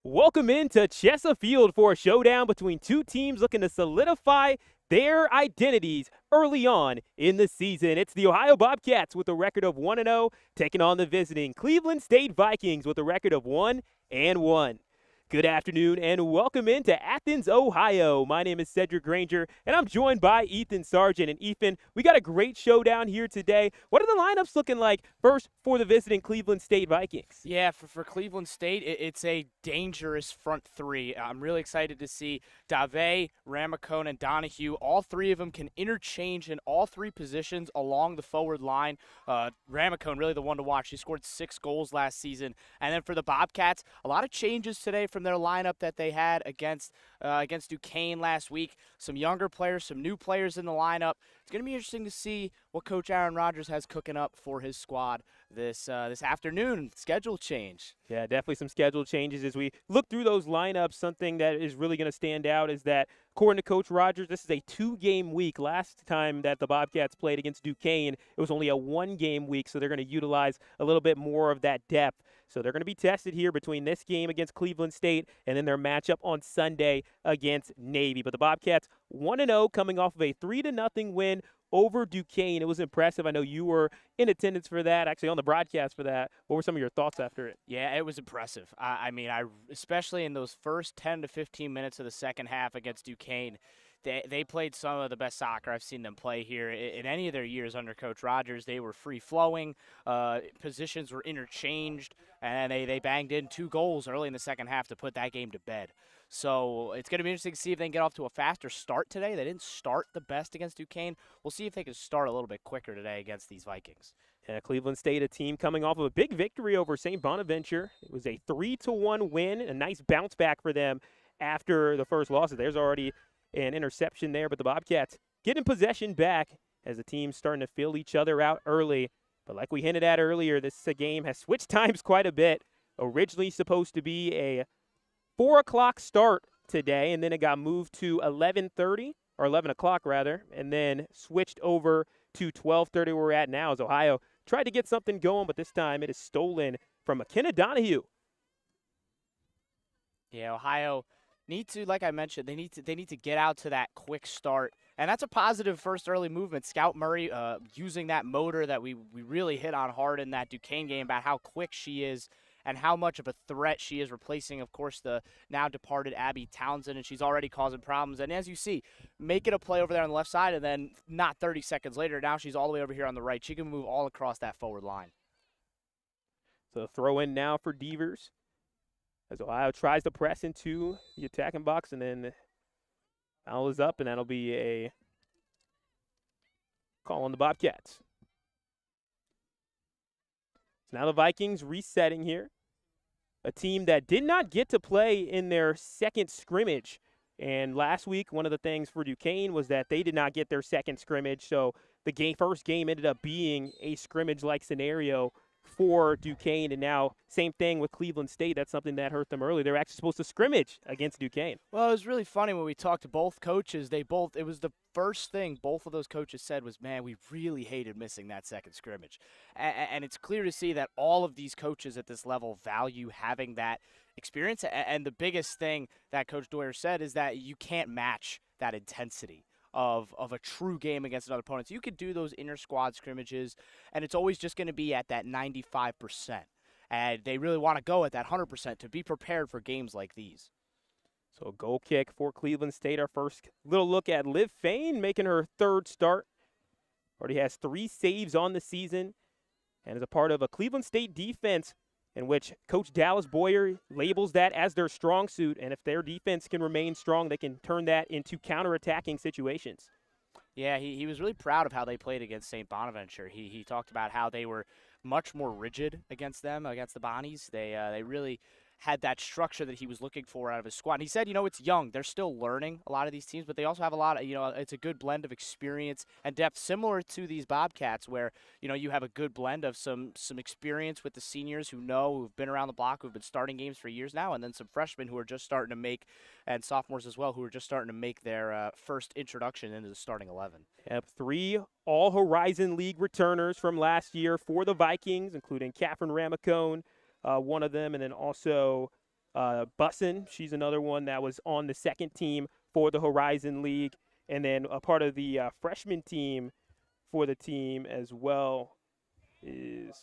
Welcome into Chesapeake for a showdown between two teams looking to solidify their identities early on in the season. It's the Ohio Bobcats with a record of 1-0 taking on the visiting Cleveland State Vikings with a record of 1-1. Good afternoon and welcome into Athens, Ohio. My name is Cedric Granger and I'm joined by Ethan Sargent. And Ethan, we got a great showdown here today. What are the lineups looking like first for the visiting Cleveland State Vikings? Yeah, for Cleveland State, it's a dangerous front three. I'm really excited to see Dave, Ramacone, and Donahue. All three of them can interchange in all three positions along the forward line. Ramacone, really the one to watch. He scored 6 goals last season. And then for the Bobcats, a lot of changes today from their lineup that they had against Duquesne last week. Some younger players, some new players in the lineup. It's going to be interesting to see what Coach Aaron Rodgers has cooking up for his squad this afternoon. Schedule change. Yeah, definitely some schedule changes as we look through those lineups. Something that is really going to stand out is that, according to Coach Rodgers, this is a 2-game week. Last time that the Bobcats played against Duquesne, it was only a 1-game week, so they're going to utilize a little bit more of that depth. So they're going to be tested here between this game against Cleveland State and then their matchup on Sunday against Navy. But the Bobcats 1-0 coming off of a 3-0 win over Duquesne. It was impressive. I know you were in attendance for that, actually on the broadcast for that. What were some of your thoughts after it? Yeah, it was impressive. I mean, especially in those first 10 to 15 minutes of the second half against Duquesne, they played some of the best soccer I've seen them play here in any of their years under Coach Rodgers. They were free-flowing, positions were interchanged, and they banged in 2 goals early in the second half to put that game to bed. So it's going to be interesting to see if they can get off to a faster start today. They didn't start the best against Duquesne. We'll see if they can start a little bit quicker today against these Vikings. Yeah, Cleveland State, a team coming off of a big victory over St. Bonaventure. It was a 3-1 win, a nice bounce back for them after the first losses. There's already an interception there, but the Bobcats getting possession back as the team's starting to fill each other out early. But like we hinted at earlier, this game has switched times quite a bit. Originally supposed to be a 4 o'clock start today, and then it got moved to 11:30, or 11 o'clock rather, and then switched over to 12:30 where we're at now as Ohio tried to get something going, but this time it is stolen from McKenna Donahue. Yeah, Ohio need to, like I mentioned, they need to get out to that quick start, and that's a positive first early movement. Scout Murray using that motor that we really hit on hard in that Duquesne game about how quick she is and how much of a threat she is, replacing, of course, the now departed Abby Townsend, and she's already causing problems. And as you see, making a play over there on the left side, and then not 30 seconds later, now she's all the way over here on the right. She can move all across that forward line. So throw in now for Devers as Ohio tries to press into the attacking box, and then foul is up, and that'll be a call on the Bobcats. So now the Vikings resetting here. A team that did not get to play in their second scrimmage. And last week, one of the things for Duquesne was that they did not get their second scrimmage. So the first game ended up being a scrimmage-like scenario for Duquesne. And now, same thing with Cleveland State. That's something that hurt them early. They were actually supposed to scrimmage against Duquesne. Well, it was really funny when we talked to both coaches. It was the first thing both of those coaches said was, man, we really hated missing that second scrimmage. And it's clear to see that all of these coaches at this level value having that experience. And the biggest thing that Coach Doyer said is that you can't match that intensity of a true game against another opponent. So you could do those inter-squad scrimmages, and it's always just going to be at that 95%. And they really want to go at that 100% to be prepared for games like these. So a goal kick for Cleveland State. Our first little look at Liv Fain making her third start. Already has 3 saves on the season and is a part of a Cleveland State defense in which Coach Dallas Boyer labels that as their strong suit. And if their defense can remain strong, they can turn that into counterattacking situations. Yeah, he was really proud of how they played against St. Bonaventure. He talked about how they were much more rigid against them, against the Bonnies. They really had that structure that he was looking for out of his squad. And he said, it's young. They're still learning, a lot of these teams, but they also have a lot of, it's a good blend of experience and depth, similar to these Bobcats where, you have a good blend of some experience with the seniors who've been around the block, who've been starting games for years now, and then some freshmen who are just starting to make, and sophomores as well, who are just starting to make their first introduction into the starting 11. Yep, 3 All-Horizon League returners from last year for the Vikings, including Catherine Ramacone, one of them, and then also Bussin, she's another one that was on the second team for the Horizon League, and then a part of the freshman team for the team as well is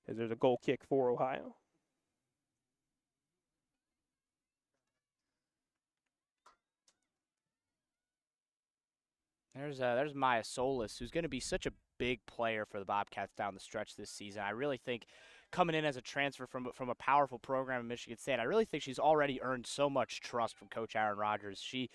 as there's a goal kick for Ohio. There's Maya Solis, who's going to be such a big player for the Bobcats down the stretch this season. I really think coming in as a transfer from a powerful program in Michigan State, I really think she's already earned so much trust from Coach Aaron Rodgers. She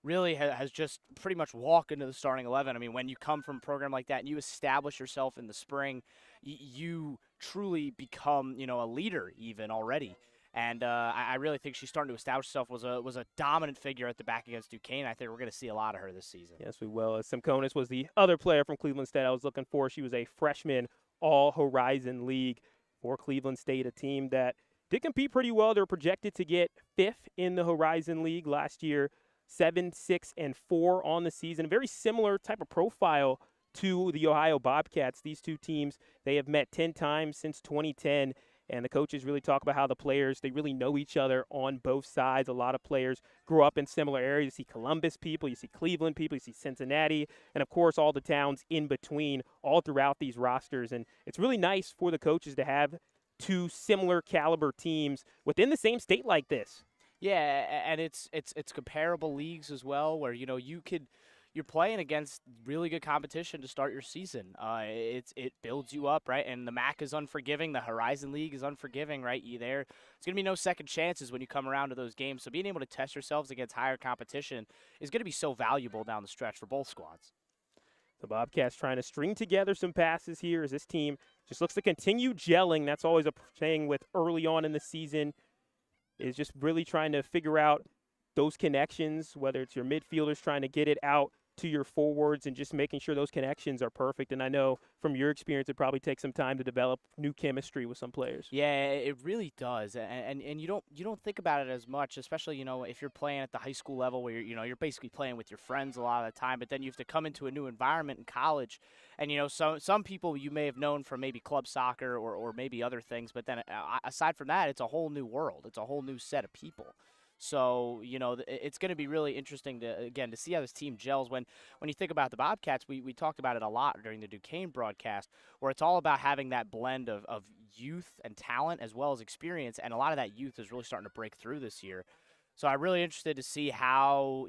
really has just pretty much walked into the starting 11. I mean, when you come from a program like that and you establish yourself in the spring, you truly become, a leader even already. And I really think she's starting to establish herself, was a dominant figure at the back against Duquesne. I think we're going to see a lot of her this season. Yes, we will. Simconis was the other player from Cleveland State I was looking for. She was a freshman All-Horizon League for Cleveland State, a team that did compete pretty well. They were projected to get 5th in the Horizon League last year, 7, 6, and 4 on the season. A very similar type of profile to the Ohio Bobcats. These two teams, they have met 10 times since 2010. And the coaches really talk about how the players, they really know each other on both sides. A lot of players grew up in similar areas. You see Columbus people, you see Cleveland people, you see Cincinnati, and, of course, all the towns in between all throughout these rosters. And it's really nice for the coaches to have two similar caliber teams within the same state like this. Yeah, and it's comparable leagues as well, where you're playing against really good competition to start your season. It builds you up, right? And the MAC is unforgiving, the Horizon League is unforgiving, right? There's going to be no second chances when you come around to those games. So being able to test yourselves against higher competition is going to be so valuable down the stretch for both squads. The Bobcats trying to string together some passes here as this team just looks to continue gelling. That's always a thing with early on in the season, is just really trying to figure out those connections, whether it's your midfielders trying to get it out to your forwards and just making sure those connections are perfect. And I know from your experience, it probably takes some time to develop new chemistry with some players. Yeah, it really does. And you don't think about it as much, especially, if you're playing at the high school level where you're basically playing with your friends a lot of the time, but then you have to come into a new environment in college. And, some people you may have known from maybe club soccer or maybe other things, but then aside from that, it's a whole new world. It's a whole new set of people. So, it's going to be really interesting to see how this team gels. When you think about the Bobcats, we talked about it a lot during the Duquesne broadcast, where it's all about having that blend of youth and talent as well as experience, and a lot of that youth is really starting to break through this year. So I'm really interested to see how,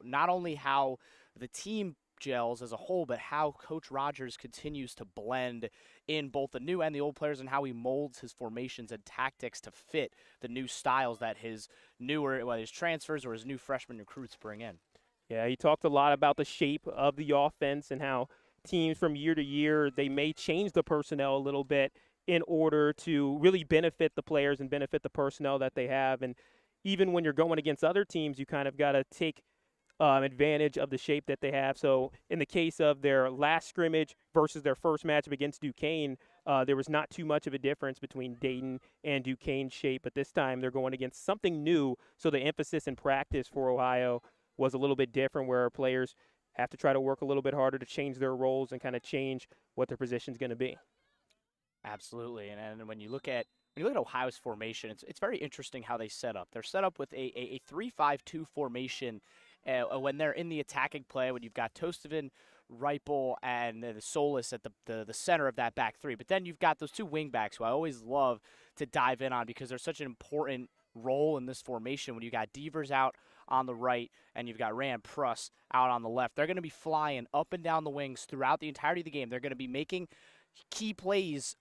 not only how the team gels as a whole, but how Coach Rodgers continues to blend in both the new and the old players and how he molds his formations and tactics to fit the new styles that his newer, whether his transfers or his new freshman recruits bring in. Yeah, he talked a lot about the shape of the offense and how teams from year to year, they may change the personnel a little bit in order to really benefit the players and benefit the personnel that they have. And even when you're going against other teams, you kind of got to take advantage of the shape that they have. So in the case of their last scrimmage versus their first matchup against Duquesne, there was not too much of a difference between Dayton and Duquesne's shape. But this time they're going against something new. So the emphasis in practice for Ohio was a little bit different, where players have to try to work a little bit harder to change their roles and kind of change what their position is going to be. Absolutely. And when you look at Ohio's formation, it's very interesting how they set up. They're set up with a 3-5-2 formation. When they're in the attacking play, when you've got Tostovan, Reipel, and the Solis at the center of that back three. But then you've got those two wing backs who I always love to dive in on because they're such an important role in this formation. When you got Devers out on the right and you've got Rand Pruss out on the left, they're going to be flying up and down the wings throughout the entirety of the game. They're going to be making key plays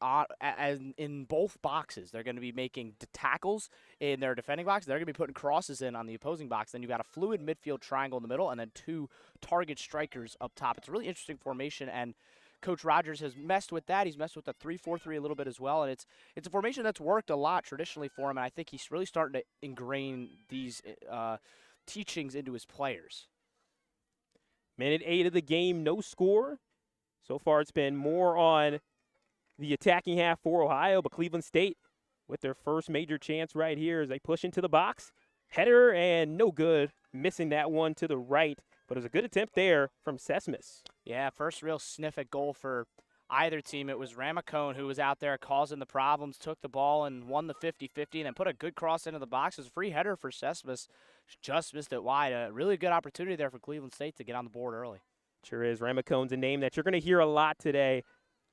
in both boxes. They're going to be making tackles in their defending box. They're going to be putting crosses in on the opposing box. Then you've got a fluid midfield triangle in the middle and then two target strikers up top. It's a really interesting formation, and Coach Rodgers has messed with that. He's messed with the 3-4-3 a little bit as well, and it's a formation that's worked a lot traditionally for him, and I think he's really starting to ingrain these teachings into his players. Minute 8 of the game, no score. So far, it's been more on the attacking half for Ohio, but Cleveland State with their first major chance right here as they push into the box. Header and no good, missing that one to the right, but it was a good attempt there from Sesmis. Yeah, first real sniff at goal for either team. It was Ramacone who was out there causing the problems, took the ball and won the 50-50, and then put a good cross into the box. It was a free header for Cespedes. Just missed it wide. A really good opportunity there for Cleveland State to get on the board early. Sure is. Ramacone's a name that you're going to hear a lot today,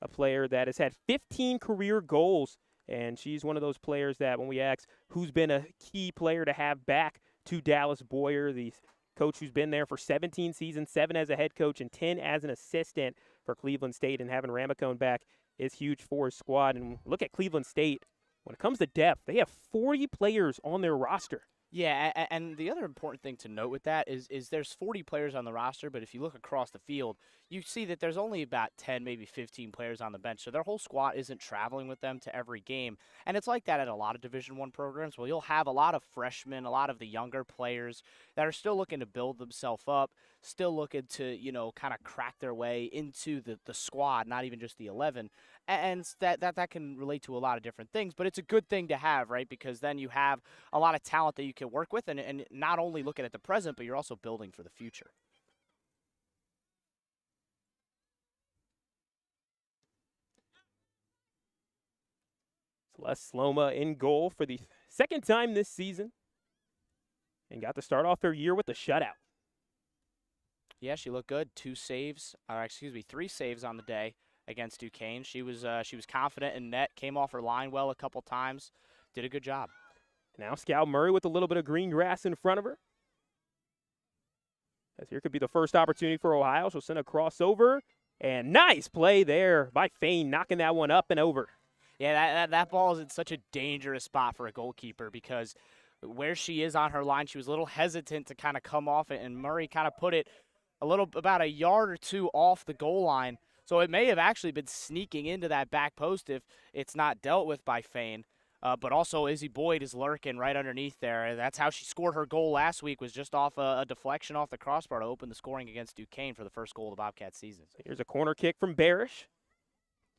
a player that has had 15 career goals, and she's one of those players that when we ask who's been a key player to have back to Dallas Boyer, the coach who's been there for 17 seasons, 7 as a head coach and 10 as an assistant for Cleveland State, and having Ramacone back is huge for his squad. And look at Cleveland State. When it comes to depth, they have 40 players on their roster. Yeah, and the other important thing to note with that is there's 40 players on the roster, but if you look across the field, you see that there's only about 10, maybe 15 players on the bench. So their whole squad isn't traveling with them to every game. And it's like that at a lot of Division I programs where you'll have a lot of freshmen, a lot of the younger players that are still looking to build themselves up, still looking to, kind of crack their way into the squad, not even just the 11. And that can relate to a lot of different things, but it's a good thing to have, right? Because then you have a lot of talent that you can work with and not only looking at the present, but you're also building for the future. Celeste Sloma in goal for the second time this season and got to start off their year with a shutout. Yeah, she looked good. 3 saves on the day against Duquesne. She was confident in net, came off her line well a couple times, did a good job. Now Scout Murray with a little bit of green grass in front of her. As here could be the first opportunity for Ohio. She'll send a crossover, and nice play there by Fain, knocking that one up and over. Yeah, that ball is in such a dangerous spot for a goalkeeper because where she is on her line, she was a little hesitant to kind of come off it, and Murray kind of put it about a yard or two off the goal line. So it may have actually been sneaking into that back post if it's not dealt with by Fain. But also Izzy Boyd is lurking right underneath there. That's how she scored her goal last week, was just off a deflection off the crossbar to open the scoring against Duquesne for the first goal of the Bobcat season. Here's a corner kick from Barish.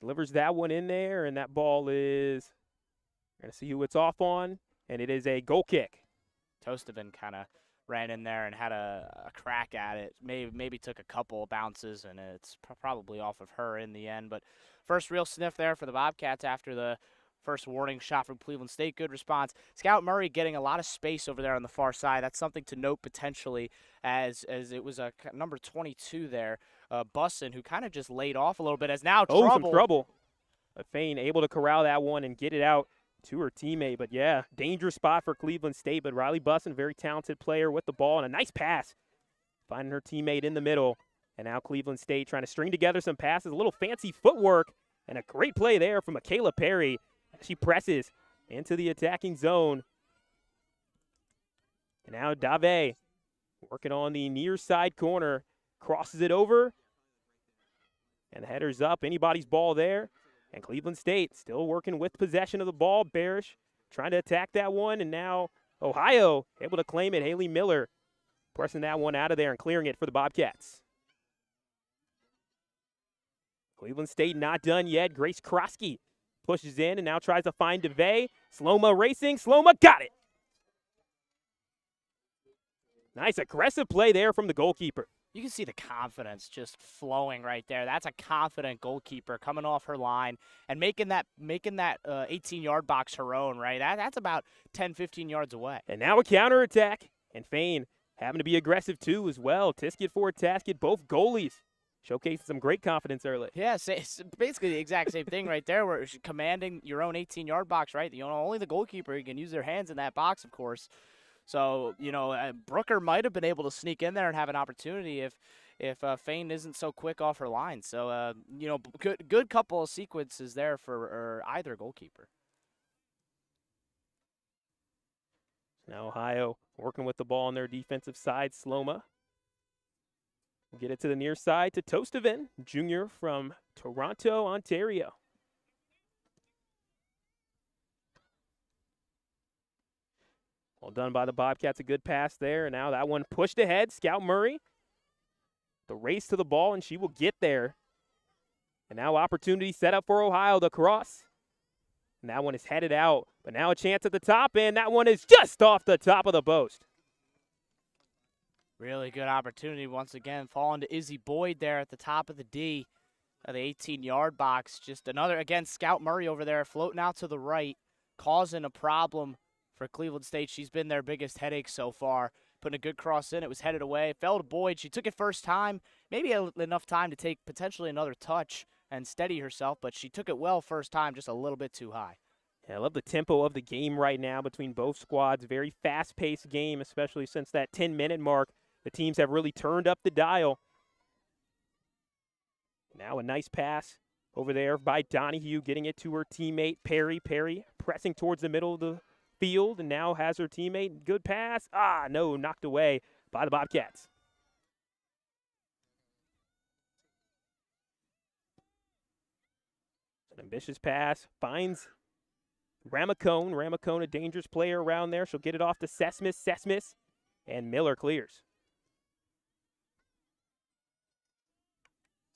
Delivers that one in there, and that ball is – we're going to see who it's off on, and it is a goal kick. Tostevin kind of ran in there and had a crack at it. Maybe took a couple of bounces, and it's probably off of her in the end. But first real sniff there for the Bobcats after the first warning shot from Cleveland State. Good response. Scout Murray getting a lot of space over there on the far side. That's something to note potentially as it was a number 22 there, Bussin, who kind of just laid off a little bit as now trouble. Oh, some trouble. Fain able to corral that one and get it out to her teammate. But, yeah, dangerous spot for Cleveland State. But Riley Bussin, very talented player with the ball, and a nice pass, finding her teammate in the middle. And now Cleveland State trying to string together some passes, a little fancy footwork, and a great play there from Michaela Perry. She presses into the attacking zone. And now Dave working on the near side corner, crosses it over, and the header's up. Anybody's ball there. And Cleveland State still working with possession of the ball. Barish trying to attack that one, and now Ohio able to claim it. Haley Miller pressing that one out of there and clearing it for the Bobcats. Cleveland State not done yet. Grace Krosky pushes in and now tries to find DeVay. Sloma racing. Sloma got it. Nice aggressive play there from the goalkeeper. You can see the confidence just flowing right there. That's a confident goalkeeper coming off her line and making that 18-yard box her own, right? That's about 10, 15 yards away. And now a counterattack. And Fain having to be aggressive too as well. Tiskett for Taskett, both goalies showcasing some great confidence early. Yeah, it's basically the exact same thing right there, where you're commanding your own 18-yard box, right? Only the goalkeeper can use their hands in that box, of course. So, Brooker might have been able to sneak in there and have an opportunity if Fain isn't so quick off her line. So, good couple of sequences there for either goalkeeper. Now Ohio working with the ball on their defensive side. Sloma will get it to the near side to Tostevin, junior from Toronto, Ontario. Well done by the Bobcats, a good pass there. And now that one pushed ahead. Scout Murray, the race to the ball, and she will get there. And now opportunity set up for Ohio, the cross. And that one is headed out. But now a chance at the top, and that one is just off the top of the post. Really good opportunity once again. Falling to Izzy Boyd there at the top of the D. The 18-yard box, just another, again, Scout Murray over there floating out to the right, causing a problem for Cleveland State. She's been their biggest headache so far. Putting a good cross in, it was headed away, fell to Boyd. She took it first time, maybe enough time to take potentially another touch and steady herself, but she took it well first time, just a little bit too high. Yeah, I love the tempo of the game right now between both squads. Very fast-paced game, especially since that 10-minute mark. The teams have really turned up the dial. Now a nice pass over there by Donahue, getting it to her teammate, Perry. Perry pressing towards the middle of the field and now has her teammate. Good pass. No, knocked away by the Bobcats. An ambitious pass. Finds Ramacone. Ramacone, a dangerous player around there. She'll get it off to Sesmis. Sesmis. And Miller clears.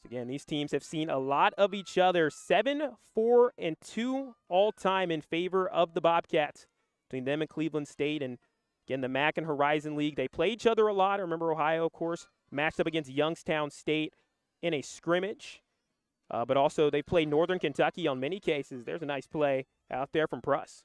Again, these teams have seen a lot of each other. 7-4-2 all-time in favor of the Bobcats between them and Cleveland State. And again, the MAC and Horizon League, they play each other a lot. I remember Ohio, of course, matched up against Youngstown State in a scrimmage. But also they played Northern Kentucky on many cases. There's a nice play out there from Pruss.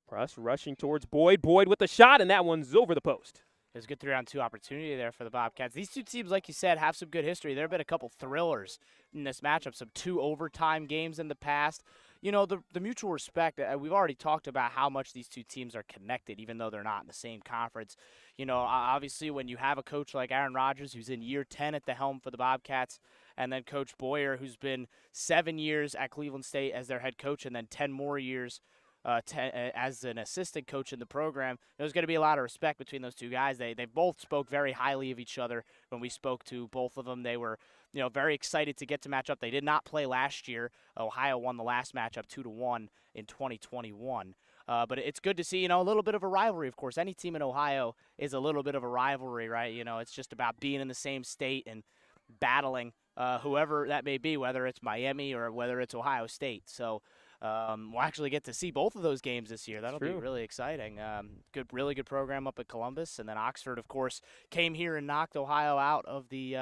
Pruss rushing towards Boyd. Boyd with the shot, and that one's over the post. It was a good 3-on-2 opportunity there for the Bobcats. These two teams, like you said, have some good history. There have been a couple thrillers in this matchup, some 2 overtime games in the past. You know, the mutual respect, we've already talked about how much these two teams are connected, even though they're not in the same conference. You know, obviously when you have a coach like Aaron Rodgers, who's in year 10 at the helm for the Bobcats, and then Coach Boyer, who's been 7 years at Cleveland State as their head coach, and then 10 more years as an assistant coach in the program, there's going to be a lot of respect between those two guys. They both spoke very highly of each other when we spoke to both of them. They were, you know, very excited to get to match up. They did not play last year. Ohio won the last matchup 2-1 in 2021. But it's good to see, you know, a little bit of a rivalry. Of course, any team in Ohio is a little bit of a rivalry, right? You know, it's just about being in the same state and battling whoever that may be, whether it's Miami or whether it's Ohio State. So we'll actually get to see both of those games this year. That'll be really exciting. Really good program up at Columbus. And then Oxford, of course, came here and knocked Ohio out of the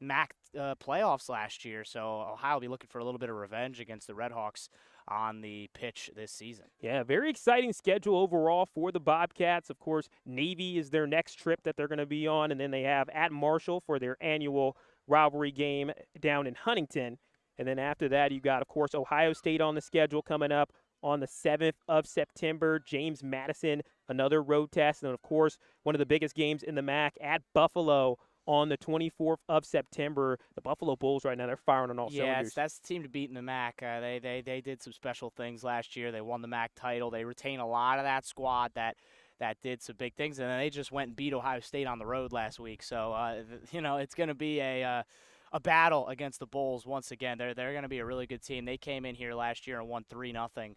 MAC playoffs last year. So Ohio will be looking for a little bit of revenge against the Redhawks on the pitch this season. Yeah, very exciting schedule overall for the Bobcats. Of course, Navy is their next trip that they're going to be on, and then they have at Marshall for their annual rivalry game down in Huntington. And then after that, you got, of course, Ohio State on the schedule coming up on the 7th of September. James Madison, another road test. And, of course, one of the biggest games in the MAC at Buffalo on the 24th of September. The Buffalo Bulls right now, they're firing on all cylinders. Yes, that's the team to beat in the MAC. They did some special things last year. They won the MAC title. They retain a lot of that squad that did some big things. And then they just went and beat Ohio State on the road last week. So, you know, it's going to be a battle against the Bulls once again. They're going to be a really good team. They came in here last year and won 3-0.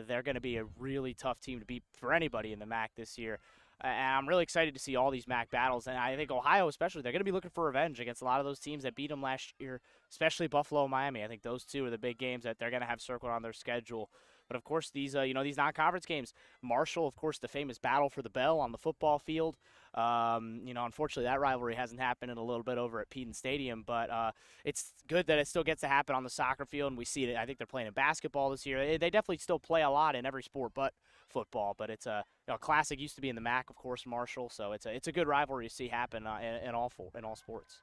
They're going to be a really tough team to beat for anybody in the MAC this year. And I'm really excited to see all these MAC battles. And I think Ohio especially, they're going to be looking for revenge against a lot of those teams that beat them last year, especially Buffalo and Miami. I think those two are the big games that they're going to have circled on their schedule. But, of course, these these non-conference games, Marshall, of course, the famous battle for the bell on the football field. Unfortunately, that rivalry hasn't happened in a little bit over at Peden Stadium, but it's good that it still gets to happen on the soccer field, and we see it. I think they're playing in basketball this year. They definitely still play a lot in every sport but football, but it's a classic. Used to be in the MAC, of course, Marshall, so it's a good rivalry to see happen in all sports.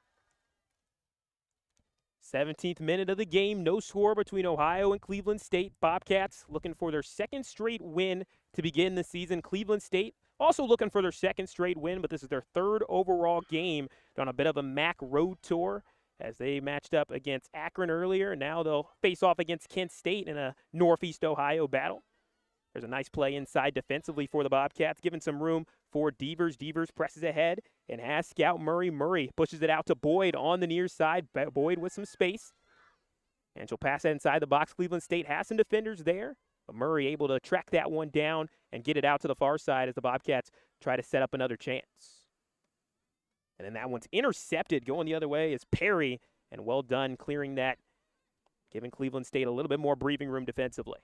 17th minute of the game, no score between Ohio and Cleveland State. Bobcats looking for their second straight win to begin the season. Cleveland State also looking for their second straight win, but this is their third overall game. They're on a bit of a MAC road tour as they matched up against Akron earlier. Now they'll face off against Kent State in a Northeast Ohio battle. There's a nice play inside defensively for the Bobcats, giving some room for Devers. Devers presses ahead and has Scout Murray. Murray pushes it out to Boyd on the near side. Boyd with some space. And she'll pass that inside the box. Cleveland State has some defenders there, but Murray able to track that one down and get it out to the far side as the Bobcats try to set up another chance. And then that one's intercepted. Going the other way is Perry, and well done clearing that, giving Cleveland State a little bit more breathing room defensively.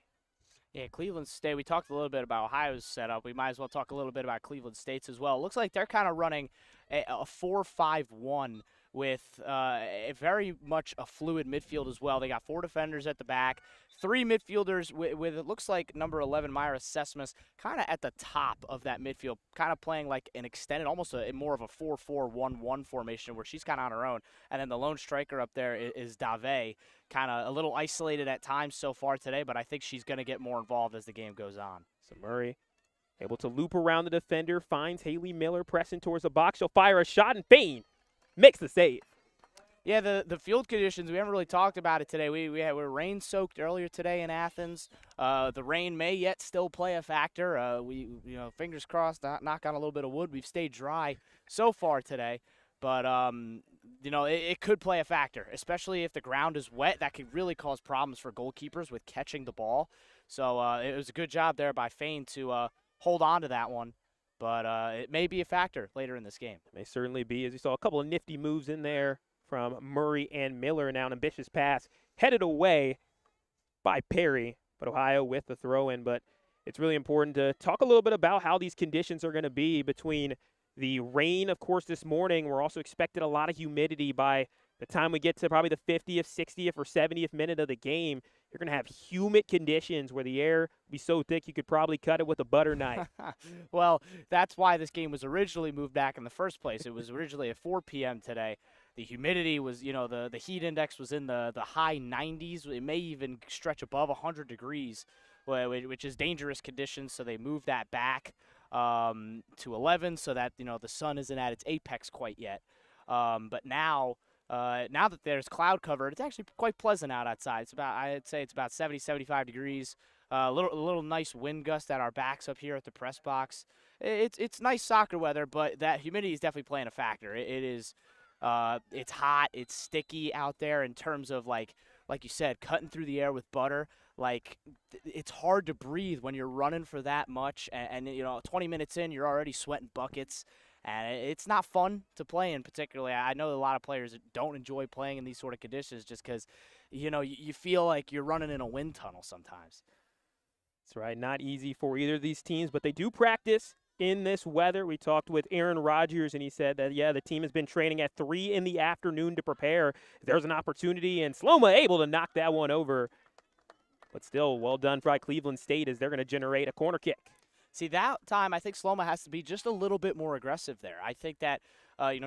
Yeah, Cleveland State, we talked a little bit about Ohio's setup. We might as well talk a little bit about Cleveland State's as well. It looks like they're kind of running a 4-5-1 with a very much a fluid midfield as well. They got 4 defenders at the back, 3 midfielders with it looks like number 11, Myra Sesmas, kind of at the top of that midfield, kind of playing like an extended, almost more of a 4-4-1-1 formation where she's kind of on her own. And then the lone striker up there is Dave, kind of a little isolated at times so far today, but I think she's going to get more involved as the game goes on. So Murray able to loop around the defender, finds Haley Miller pressing towards the box. She'll fire a shot and Fain makes the save. Yeah, the field conditions, we haven't really talked about it today. We were rain-soaked earlier today in Athens. The rain may yet still play a factor. Fingers crossed, knock on a little bit of wood. We've stayed dry so far today. But, it could play a factor, especially if the ground is wet. That could really cause problems for goalkeepers with catching the ball. So it was a good job there by Fain to hold on to that one. But it may be a factor later in this game. It may certainly be, as you saw a couple of nifty moves in there from Murray and Miller. Now an ambitious pass headed away by Perry, but Ohio with the throw-in. But it's really important to talk a little bit about how these conditions are going to be between the rain, of course, this morning. We're also expected a lot of humidity by the time we get to probably the 50th, 60th, or 70th minute of the game. You're going to have humid conditions where the air will be so thick you could probably cut it with a butter knife. Well, that's why this game was originally moved back in the first place. It was originally at 4 p.m. today. The humidity was, the heat index was in the high 90s. It may even stretch above 100 degrees, which is dangerous conditions, so they moved that back to 11 so that, the sun isn't at its apex quite yet. But now that there's cloud cover, it's actually quite pleasant outside. I'd say it's about 70, 75 degrees. A little nice wind gust at our backs up here at the press box. It's nice soccer weather, but that humidity is definitely playing a factor. It's hot, it's sticky out there in terms of like you said, cutting through the air with butter. It's hard to breathe when you're running for that much, and 20 minutes in, you're already sweating buckets. And it's not fun to play in, particularly. I know a lot of players don't enjoy playing in these sort of conditions just because, you feel like you're running in a wind tunnel sometimes. That's right. Not easy for either of these teams, but they do practice in this weather. We talked with Aaron Rodgers, and he said that, the team has been training at 3 in the afternoon to prepare. There's an opportunity, and Sloma able to knock that one over. But still, well done by Cleveland State as they're going to generate a corner kick. See, that time, I think Sloma has to be just a little bit more aggressive there. I think that,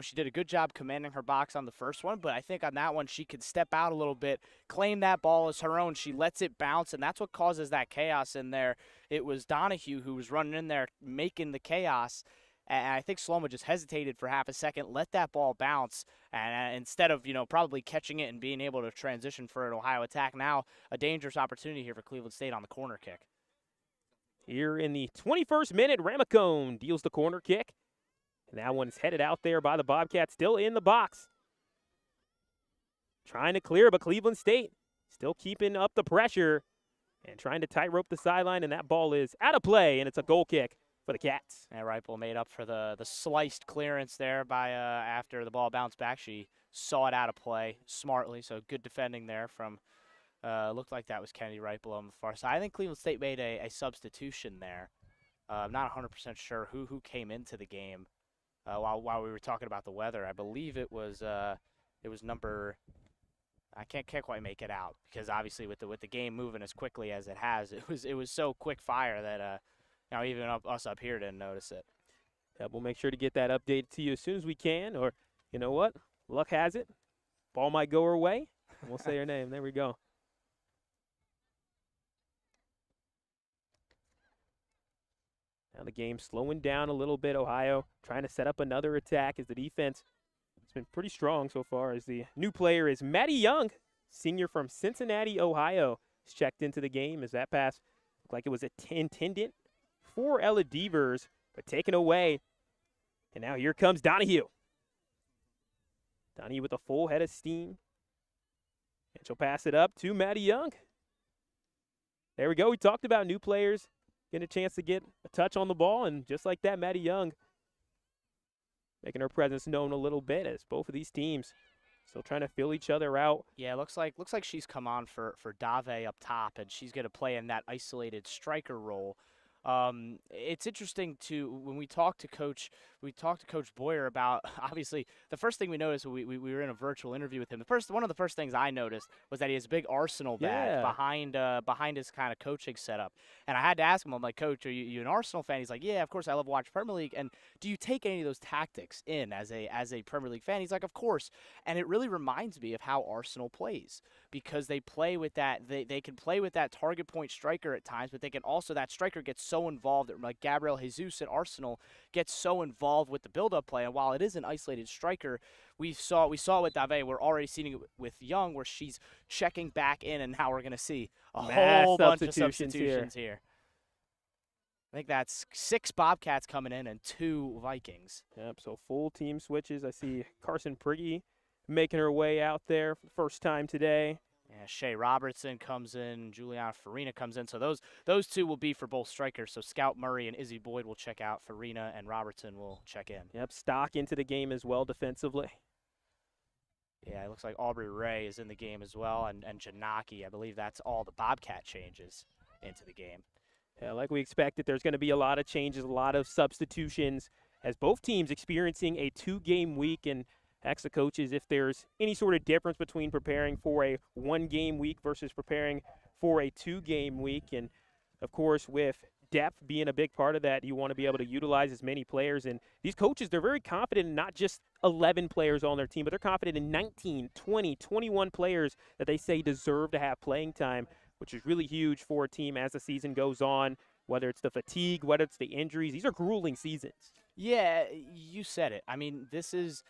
she did a good job commanding her box on the first one, but I think on that one she could step out a little bit, claim that ball as her own. She lets it bounce, and that's what causes that chaos in there. It was Donahue who was running in there making the chaos, and I think Sloma just hesitated for half a second, let that ball bounce, and instead of, probably catching it and being able to transition for an Ohio attack, now a dangerous opportunity here for Cleveland State on the corner kick. Here in the 21st minute, Ramacone deals the corner kick. And that one's headed out there by the Bobcats, still in the box. Trying to clear, but Cleveland State still keeping up the pressure and trying to tightrope the sideline, and that ball is out of play, and it's a goal kick for the Cats. And Ripple made up for the sliced clearance there by after the ball bounced back. She saw it out of play smartly, so good defending there from looked like that was Kennedy Ripple on the far side. I think Cleveland State made a substitution there. I'm not 100% sure who came into the game while we were talking about the weather. I believe it was number. I can't quite make it out because obviously with the game moving as quickly as it has, it was so quick fire that even us up here didn't notice it. Yeah, we'll make sure to get that updated to you as soon as we can. Or you know what, luck has it, ball might go our way. We'll say her name. There we go. Now the game slowing down a little bit. Ohio trying to set up another attack as the defense has been pretty strong so far. As the new player is Maddie Young, senior from Cincinnati, Ohio, has checked into the game as that pass looked like it was intended for Ella Devers, but taken away. And now here comes Donahue. Donahue with a full head of steam. And she'll pass it up to Maddie Young. There we go. We talked about new players getting a chance to get a touch on the ball, and just like that, Maddie Young making her presence known a little bit as both of these teams still trying to fill each other out. Yeah, looks like she's come on for Dave up top, and she's going to play in that isolated striker role. It's interesting when we talked to Coach Boyer about obviously the first thing we noticed when we were in a virtual interview with him. One of the first things I noticed was that he has a big Arsenal badge Yeah. behind his kind of coaching setup. And I had to ask him, I'm like, Coach, are you an Arsenal fan? He's like, yeah, of course I love to watch Premier League. And do you take any of those tactics in as a Premier League fan? He's like, of course. And it really reminds me of how Arsenal plays, because they play with that they can play with that target point striker at times, but they can also, that striker gets so involved, like Gabriel Jesus at Arsenal gets so involved with the build-up play. And while it is an isolated striker, we saw it with Dave. We're already seeing it with Young, where she's checking back in, and now we're going to see a whole bunch of substitutions here. I think that's 6 Bobcats coming in and 2 Vikings. Yep, so full team switches. I see Carson Prigge making her way out there for the first time today. Yeah, Shea Robertson comes in, Juliana Farina comes in. So those 2 will be for both strikers. So Scout Murray and Izzy Boyd will check out. Farina and Robertson will check in. Yep, Stock into the game as well defensively. Yeah, it looks like Aubrey Ray is in the game as well, and Janaki. I believe that's all the Bobcat changes into the game. Yeah, like we expected, there's going to be a lot of changes, a lot of substitutions, as both teams experiencing a 2-game week. And ask the coaches if there's any sort of difference between preparing for a 1-game week versus preparing for a 2-game week. And, of course, with depth being a big part of that, you want to be able to utilize as many players. And these coaches, they're very confident in not just 11 players on their team, but they're confident in 19, 20, 21 players that they say deserve to have playing time, which is really huge for a team as the season goes on, whether it's the fatigue, whether it's the injuries. These are grueling seasons. Yeah, you said it. I mean, this is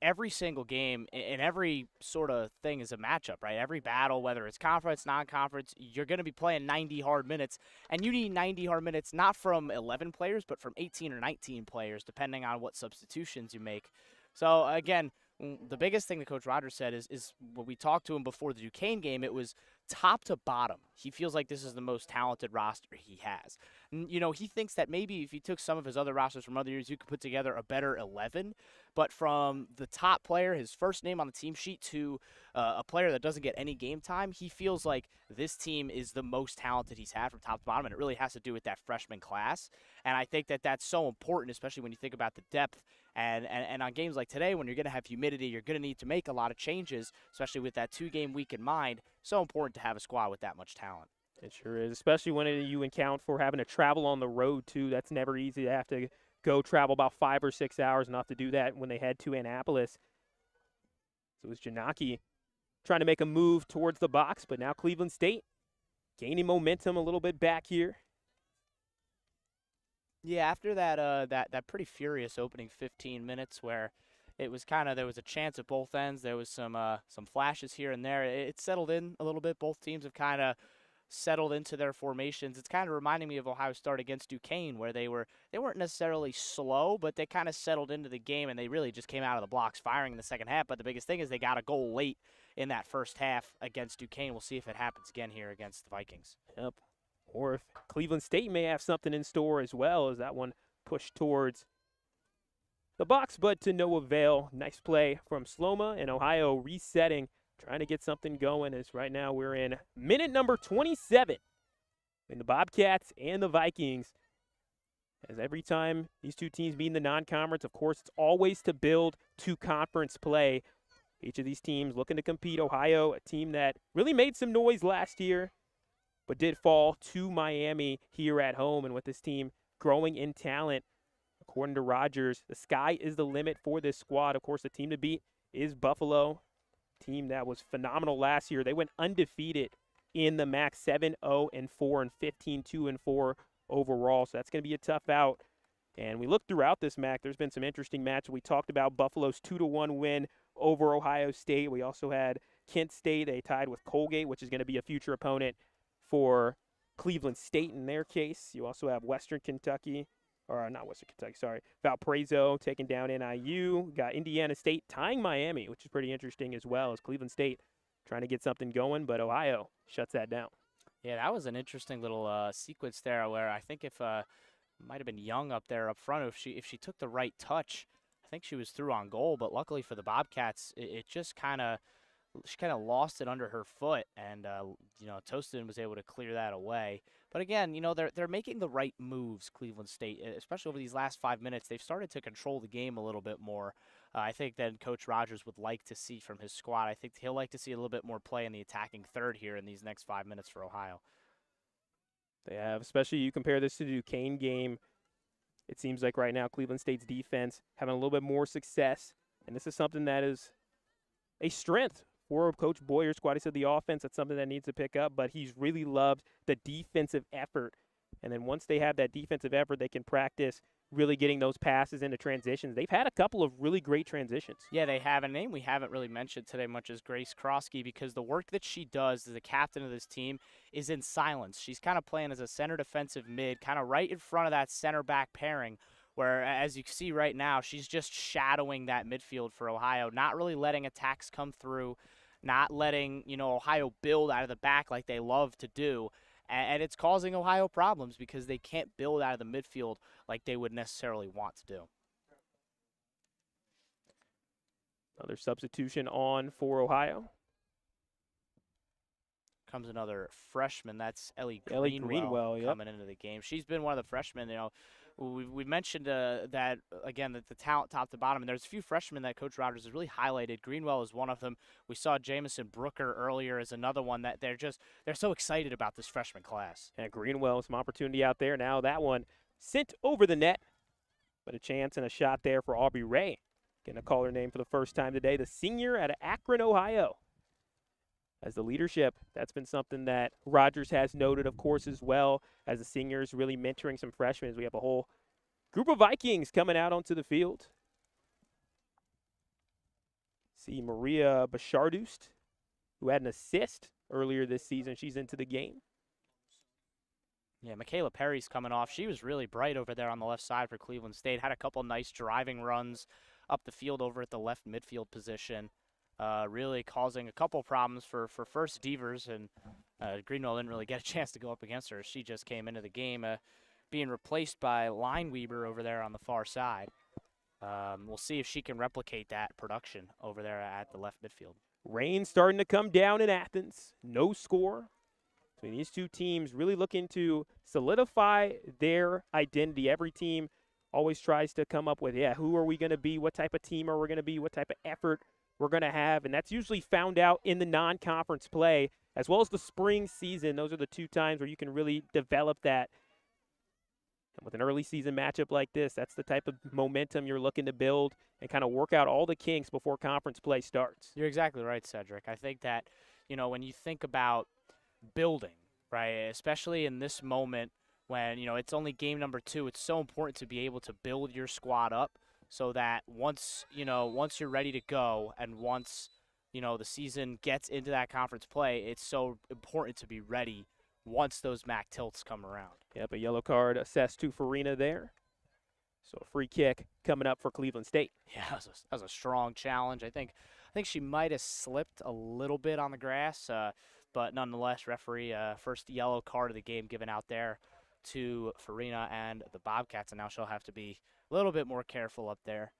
every single game and every sort of thing is a matchup, right? Every battle, whether it's conference, non-conference, you're going to be playing 90 hard minutes, and you need 90 hard minutes not from 11 players, but from 18 or 19 players, depending on what substitutions you make. So, again, the biggest thing that Coach Rogers said is when we talked to him before the Duquesne game, it was top to bottom. He feels like this is the most talented roster he has. You know, he thinks that maybe if he took some of his other rosters from other years, you could put together a better 11. But from the top player, his first name on the team sheet, to a player that doesn't get any game time, he feels like this team is the most talented he's had from top to bottom, and it really has to do with that freshman class. And I think that that's so important, especially when you think about the depth. And on games like today, when you're going to have humidity, you're going to need to make a lot of changes, especially with that 2-game week in mind. So important to have a squad with that much talent. It sure is, especially when you account for having to travel on the road, too. That's never easy to have to go travel about 5 or 6 hours and not to do that when they head to Annapolis. So it was Janaki trying to make a move towards the box, but now Cleveland State gaining momentum a little bit back here. Yeah, after that pretty furious opening 15 minutes where it was kind of, there was a chance at both ends. There was some flashes here and there. It settled in a little bit. Both teams have kind of settled into their formations. It's kind of reminding me of Ohio State against Duquesne, where they weren't necessarily slow, but they kind of settled into the game, and they really just came out of the blocks firing in the second half. But the biggest thing is they got a goal late in that first half against Duquesne. We'll see if it happens again here against the Vikings. Yep. Or if Cleveland State may have something in store as well, as that one pushed towards the box, but to no avail. Nice play from Sloma, and Ohio resetting, trying to get something going, as right now we're in minute number 27 in the Bobcats and the Vikings. As every time these two teams meet in the non-conference, of course, it's always to build to conference play. Each of these teams looking to compete. Ohio, a team that really made some noise last year, but did fall to Miami here at home. And with this team growing in talent, according to Rogers, the sky is the limit for this squad. Of course, the team to beat is Buffalo, team that was phenomenal last year. They went undefeated in the MAC, 7-0-4 and 15-2-4 overall. So that's going to be a tough out. And we look throughout this MAC, there's been some interesting matches. We talked about Buffalo's 2-1 win over Ohio State. We also had Kent State. They tied with Colgate, which is going to be a future opponent for Cleveland State in their case. You also have Western Kentucky, or not Western Kentucky, sorry, Valparaiso taking down NIU. Got Indiana State tying Miami, which is pretty interesting as well, as Cleveland State trying to get something going, but Ohio shuts that down. Yeah, that was an interesting little sequence there, where I think if might have been Young up there up front, if she took the right touch, I think she was through on goal. But luckily for the Bobcats, it just she kind of lost it under her foot, and Tostin was able to clear that away. But again, they're making the right moves, Cleveland State, especially over these last 5 minutes. They've started to control the game a little bit more. I think that Coach Rogers would like to see from his squad. I think he'll like to see a little bit more play in the attacking third here in these next 5 minutes for Ohio. They have, especially you compare this to the Duquesne game. It seems like right now Cleveland State's defense having a little bit more success, and this is something that is a strength for Coach Boyer's squad. He said the offense, that's something that needs to pick up, but he's really loved the defensive effort. And then once they have that defensive effort, they can practice really getting those passes into transitions. They've had a couple of really great transitions. Yeah, they have. A name we haven't really mentioned today much is Grace Krosky, because the work that she does as a captain of this team is in silence. She's kind of playing as a center defensive mid, kind of right in front of that center back pairing, where, as you can see right now, she's just shadowing that midfield for Ohio, not really letting attacks come through, not letting, Ohio build out of the back like they love to do. And it's causing Ohio problems because they can't build out of the midfield like they would necessarily want to do. Another substitution on for Ohio. Comes another freshman. That's Ellie Greenwell yep. coming into the game. She's been one of the freshmen, we mentioned that, again, that the talent top to bottom, and there's a few freshmen that Coach Rogers has really highlighted. Greenwell is one of them. We saw Jamison Brooker earlier as another one that they're so excited about this freshman class. And Greenwell, some opportunity out there. Now that one sent over the net, but a chance and a shot there for Aubrey Ray. Getting to call her name for the first time today, the senior out of Akron, Ohio. As the leadership, that's been something that Rogers has noted, of course, as well, as the seniors really mentoring some freshmen. We have a whole group of Vikings coming out onto the field. See Maria Bashardust, who had an assist earlier this season. She's into the game. Yeah, Michaela Perry's coming off. She was really bright over there on the left side for Cleveland State. Had a couple nice driving runs up the field over at the left midfield position. Really causing a couple problems for first Devers, and Greenwell didn't really get a chance to go up against her. She just came into the game being replaced by Lineweaver over there on the far side. We'll see if she can replicate that production over there at the left midfield. Rain starting to come down in Athens. No score between these two teams, really looking to solidify their identity. Every team always tries to come up with, who are we going to be? What type of team are we going to be? What type of effort we're going to have, and that's usually found out in the non-conference play as well as the spring season. Those are the two times where you can really develop that. And with an early season matchup like this, that's the type of momentum you're looking to build and kind of work out all the kinks before conference play starts. You're exactly right, Cedric. I think that, when you think about building, right, especially in this moment when, it's only game number 2, it's so important to be able to build your squad up, so that once you're ready to go and once, the season gets into that conference play, it's so important to be ready once those MAC tilts come around. Yep, a yellow card assessed to Farina there. So a free kick coming up for Cleveland State. Yeah, that was a strong challenge. I think she might have slipped a little bit on the grass, but nonetheless, referee, first yellow card of the game given out there to Farina and the Bobcats, and now she'll have to be a little bit more careful up there.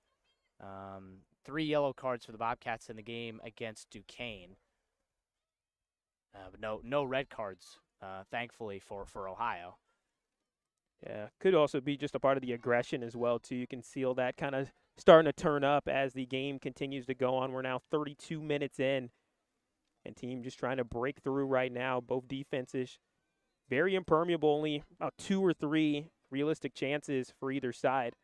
3 yellow cards for the Bobcats in the game against Duquesne. But no red cards, thankfully, for Ohio. Yeah, could also be just a part of the aggression as well, too. You can feel that kind of starting to turn up as the game continues to go on. We're now 32 minutes in, and team just trying to break through right now. Both defenses very impermeable, only about 2 or 3 realistic chances for either side.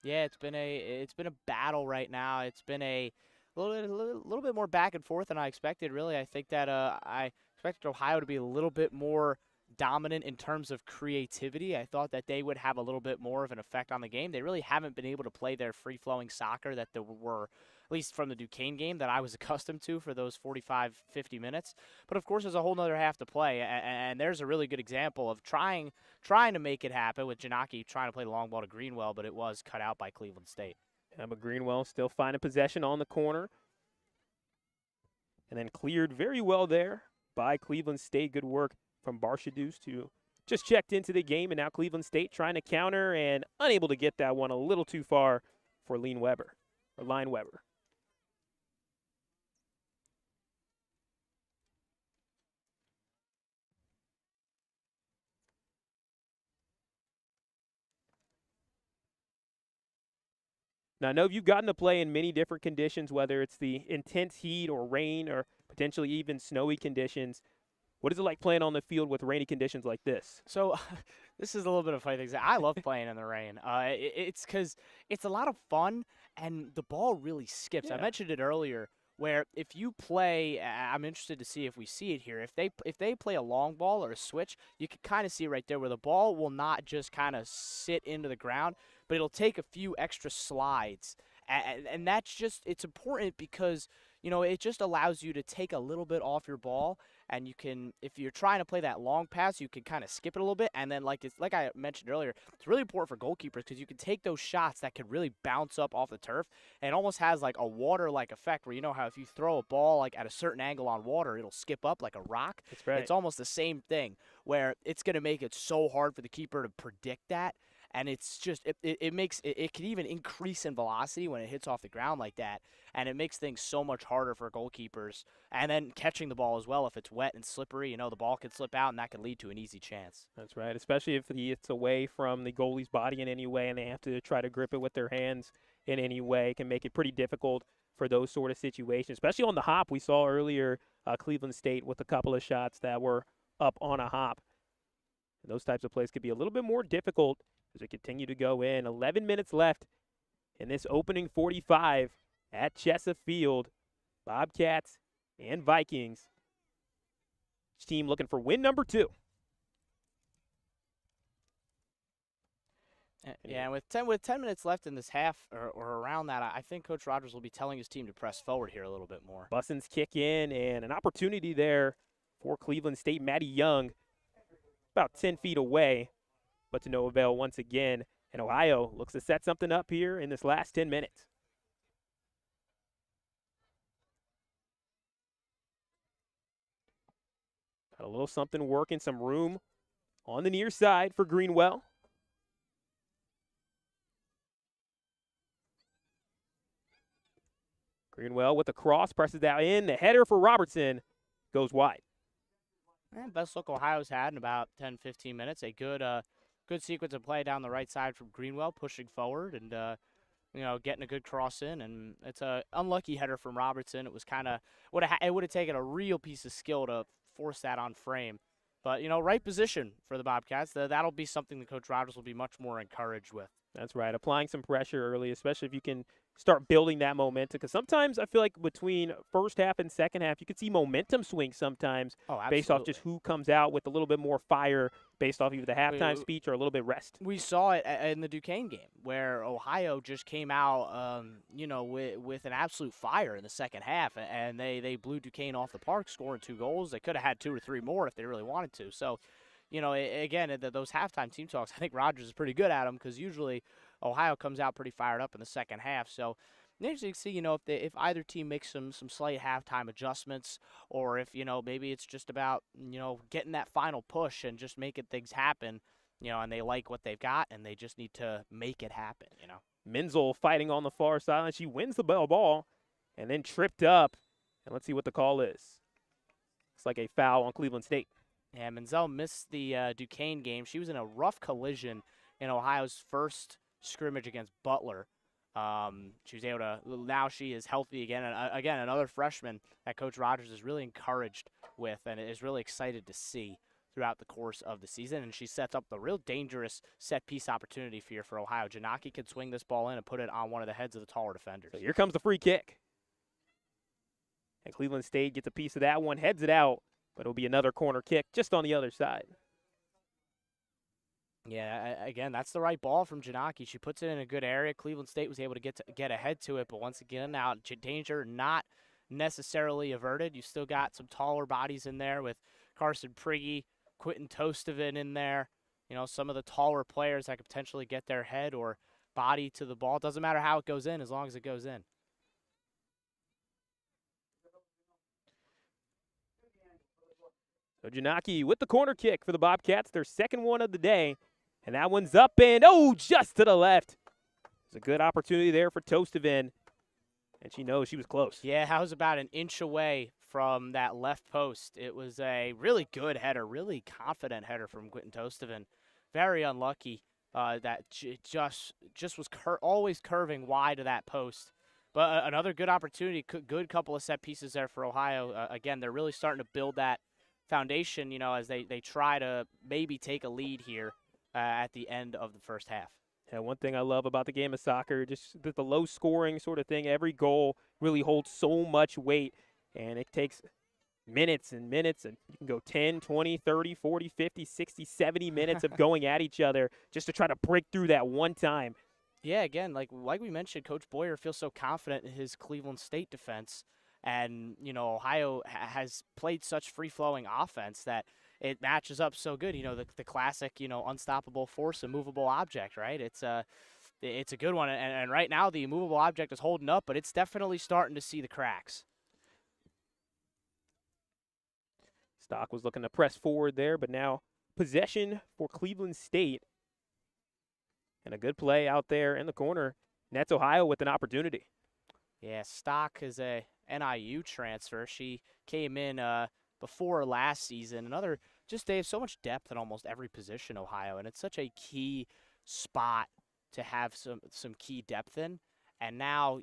Yeah, it's been a battle right now. It's been a little bit more back and forth than I expected. Really, I think that I expected Ohio to be a little bit more dominant in terms of creativity. I thought that they would have a little bit more of an effect on the game. They really haven't been able to play their free-flowing soccer that they were, at least from the Duquesne game, that I was accustomed to for those 45, 50 minutes. But, of course, there's a whole nother half to play, and there's a really good example of trying to make it happen with Janaki trying to play the long ball to Greenwell, but it was cut out by Cleveland State. Yeah, but Greenwell still finding possession on the corner. And then cleared very well there by Cleveland State. Good work from Barshadus, who just checked into the game, and now Cleveland State trying to counter and unable to get that one a little too far for Line Weber. Now, I know you've gotten to play in many different conditions, whether it's the intense heat or rain or potentially even snowy conditions. What is it like playing on the field with rainy conditions like this? So this is a little bit of a funny thing. I love playing in the rain. It's because it's a lot of fun, and the ball really skips. I Yeah, mentioned it earlier, where if you play, I'm interested to see if we see it here. If they play a long ball or a switch, you can kind of see right there where the ball will not just kind of sit into the ground, but it'll take a few extra slides, and that's just it's important because it just allows you to take a little bit off your ball, and you can, if you're trying to play that long pass, you can kind of skip it a little bit, and then like I mentioned earlier, it's really important for goalkeepers because you can take those shots that could really bounce up off the turf, and it almost has like a water-like effect where you know how if you throw a ball like at a certain angle on water, it'll skip up like a rock. that's right. It's almost the same thing where it's going to make it so hard for the keeper to predict that. And it's just it makes it can even increase in velocity when it hits off the ground like that, and it makes things so much harder for goalkeepers. And then catching the ball as well, if it's wet and slippery, the ball could slip out, and that could lead to an easy chance. That's right, especially if it's away from the goalie's body in any way and they have to try to grip it with their hands in any way. It can make it pretty difficult for those sort of situations, especially on the hop. We saw earlier Cleveland State with a couple of shots that were up on a hop. And those types of plays could be a little bit more difficult as we continue to go in. 11 minutes left in this opening 45 at Chesa Field. Bobcats and Vikings. Each team looking for win number 2. Yeah, and with 10 minutes left in this half or around that, I think Coach Rogers will be telling his team to press forward here a little bit more. Bussins kick in, and an opportunity there for Cleveland State. Maddie Young about 10 feet away, but to no avail once again. And Ohio looks to set something up here in this last 10 minutes. Got a little something working, some room on the near side for Greenwell. Greenwell with the cross, presses that in. The header for Robertson goes wide. And best look Ohio's had in about 10, 15 minutes. A good sequence of play down the right side from Greenwell, pushing forward and getting a good cross in. And it's a unlucky header from Robertson. It was kind of it would have taken a real piece of skill to force that on frame. But right position for the Bobcats. That'll be something that Coach Rogers will be much more encouraged with. That's right. Applying some pressure early, especially if you can start building that momentum. Because sometimes I feel like between first half and second half, you can see momentum swing sometimes based off just who comes out with a little bit more fire based off either the halftime speech or a little bit rest. We saw it in the Duquesne game where Ohio just came out, with an absolute fire in the second half, and they blew Duquesne off the park, scoring 2 goals. They could have had 2 or 3 more if they really wanted to. So, again, those halftime team talks, I think Rogers is pretty good at them because usually Ohio comes out pretty fired up in the second half. So, interesting to see, if either team makes some slight halftime adjustments, or if, maybe it's just about, getting that final push and just making things happen, and they like what they've got and they just need to make it happen, Menzel fighting on the far sideline. She wins the ball and then tripped up. And let's see what the call is. Looks like a foul on Cleveland State. Yeah, Menzel missed the Duquesne game. She was in a rough collision in Ohio's first scrimmage against Butler. She was able to, now she is healthy again. And again, another freshman that Coach Rogers is really encouraged with and is really excited to see throughout the course of the season. And she sets up the real dangerous set-piece opportunity for Ohio. Janaki could swing this ball in and put it on one of the heads of the taller defenders. So here comes the free kick. And Cleveland State gets a piece of that one, heads it out. But it'll be another corner kick just on the other side. Yeah, again, that's the right ball from Janaki. She puts it in a good area. Cleveland State was able to get ahead to it, but once again, now danger not necessarily averted. You still got some taller bodies in there with Carson Prigge, Quentin Tostovan in there. Some of the taller players that could potentially get their head or body to the ball. It doesn't matter how it goes in as long as it goes in. So Janaki with the corner kick for the Bobcats, their second one of the day. And that one's up and, just to the left. It's a good opportunity there for Tostovan. And she knows she was close. Yeah, I was about an inch away from that left post. It was a really good header, really confident header from Quentin Tostovan. Very unlucky that just was always curving wide of that post. But another good opportunity, good couple of set pieces there for Ohio. Again, they're really starting to build that foundation, as they try to maybe take a lead here at the end of the first half. Yeah, one thing I love about the game of soccer, just the low scoring sort of thing, every goal really holds so much weight, and it takes minutes and minutes, and you can go 10, 20, 30, 40, 50, 60, 70 minutes of going at each other just to try to break through that one time. Yeah, again, like we mentioned, Coach Boyer feels so confident in his Cleveland State defense, and Ohio has played such free-flowing offense that it matches up so good. The classic unstoppable force, immovable object, right? It's a good one, and right now the immovable object is holding up, but it's definitely starting to see the cracks. Stock was looking to press forward there, but now possession for Cleveland State. And a good play out there in the corner. Nets Ohio with an opportunity. Yeah, Stock is a NIU transfer. She came in before last season. They have so much depth in almost every position, Ohio, and it's such a key spot to have some key depth in. And now,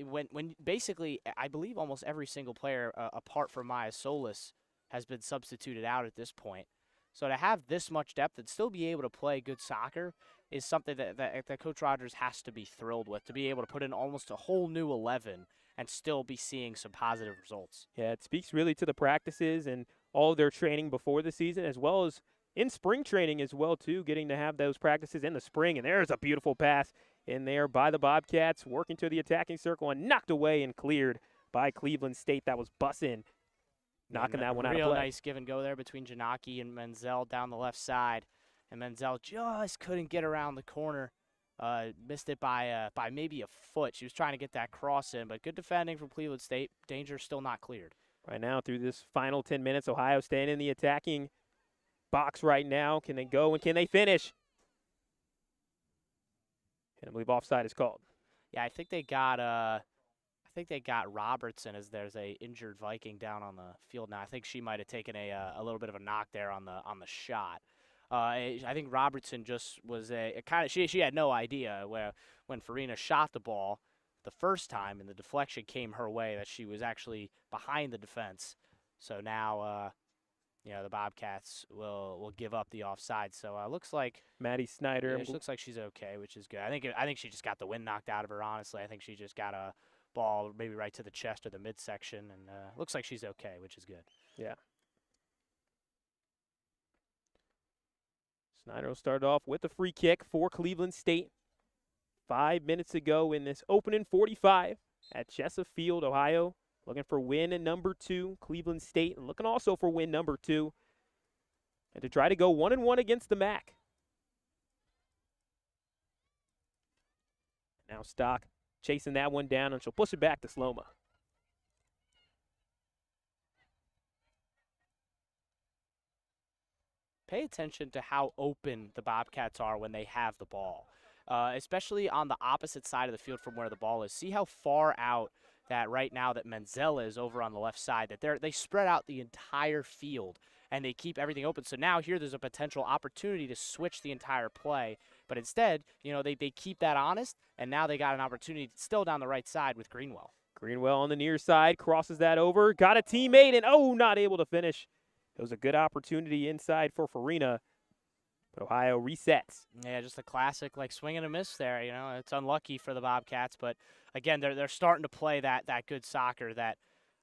when basically, I believe almost every single player, apart from Maya Solis, has been substituted out at this point. So to have this much depth and still be able to play good soccer is something that Coach Rogers has to be thrilled with, to be able to put in almost a whole new 11 and still be seeing some positive results. Yeah, it speaks really to the practices and all their training before the season, as well as in spring training as well, too, getting to have those practices in the spring. And there's a beautiful pass in there by the Bobcats, working to the attacking circle and knocked away and cleared by Cleveland State. That was bussin', knocking that one out of play. Real nice give and go there between Janaki and Menzel down the left side. And Menzel just couldn't get around the corner. Missed it by maybe a foot. She was trying to get that cross in, but good defending from Cleveland State. Danger still not cleared. Right now, through this final 10 minutes, Ohio staying in the attacking box right now. Can they go and can they finish? And I believe offside is called. Yeah, I think they got Robertson as there's a injured Viking down on the field now. I think she might have taken a little bit of a knock there on the shot. I think Robertson just was a kind of she had no idea when Farina shot the ball the first time and the deflection came her way that she was actually behind the defense. So now the Bobcats will give up the offside. So looks like Maddie Snyder. She looks like she's okay, which is good. I think she just got the wind knocked out of her. Honestly, I think she just got a ball maybe right to the chest or the midsection, and looks like she's okay, which is good. Yeah. Snyder will start off with a free kick for Cleveland State. 5 minutes ago in this opening 45 at Chesapeake, Ohio. Looking for win number 2, Cleveland State, and looking also for win number 2. And to try to go 1-1 against the MAC. Now Stock chasing that one down, and she'll push it back to Sloma. Pay attention to how open the Bobcats are when they have the ball, especially on the opposite side of the field from where the ball is. See how far out that right now that Menzel is over on the left side, that they spread out the entire field and they keep everything open. So now here there's a potential opportunity to switch the entire play, but instead, they keep that honest, and now they got an opportunity still down the right side with Greenwell. Greenwell on the near side, crosses that over, got a teammate, and not able to finish. It was a good opportunity inside for Farina, but Ohio resets. Yeah, just a classic swing and a miss there. It's unlucky for the Bobcats, but again, they're starting to play that good soccer that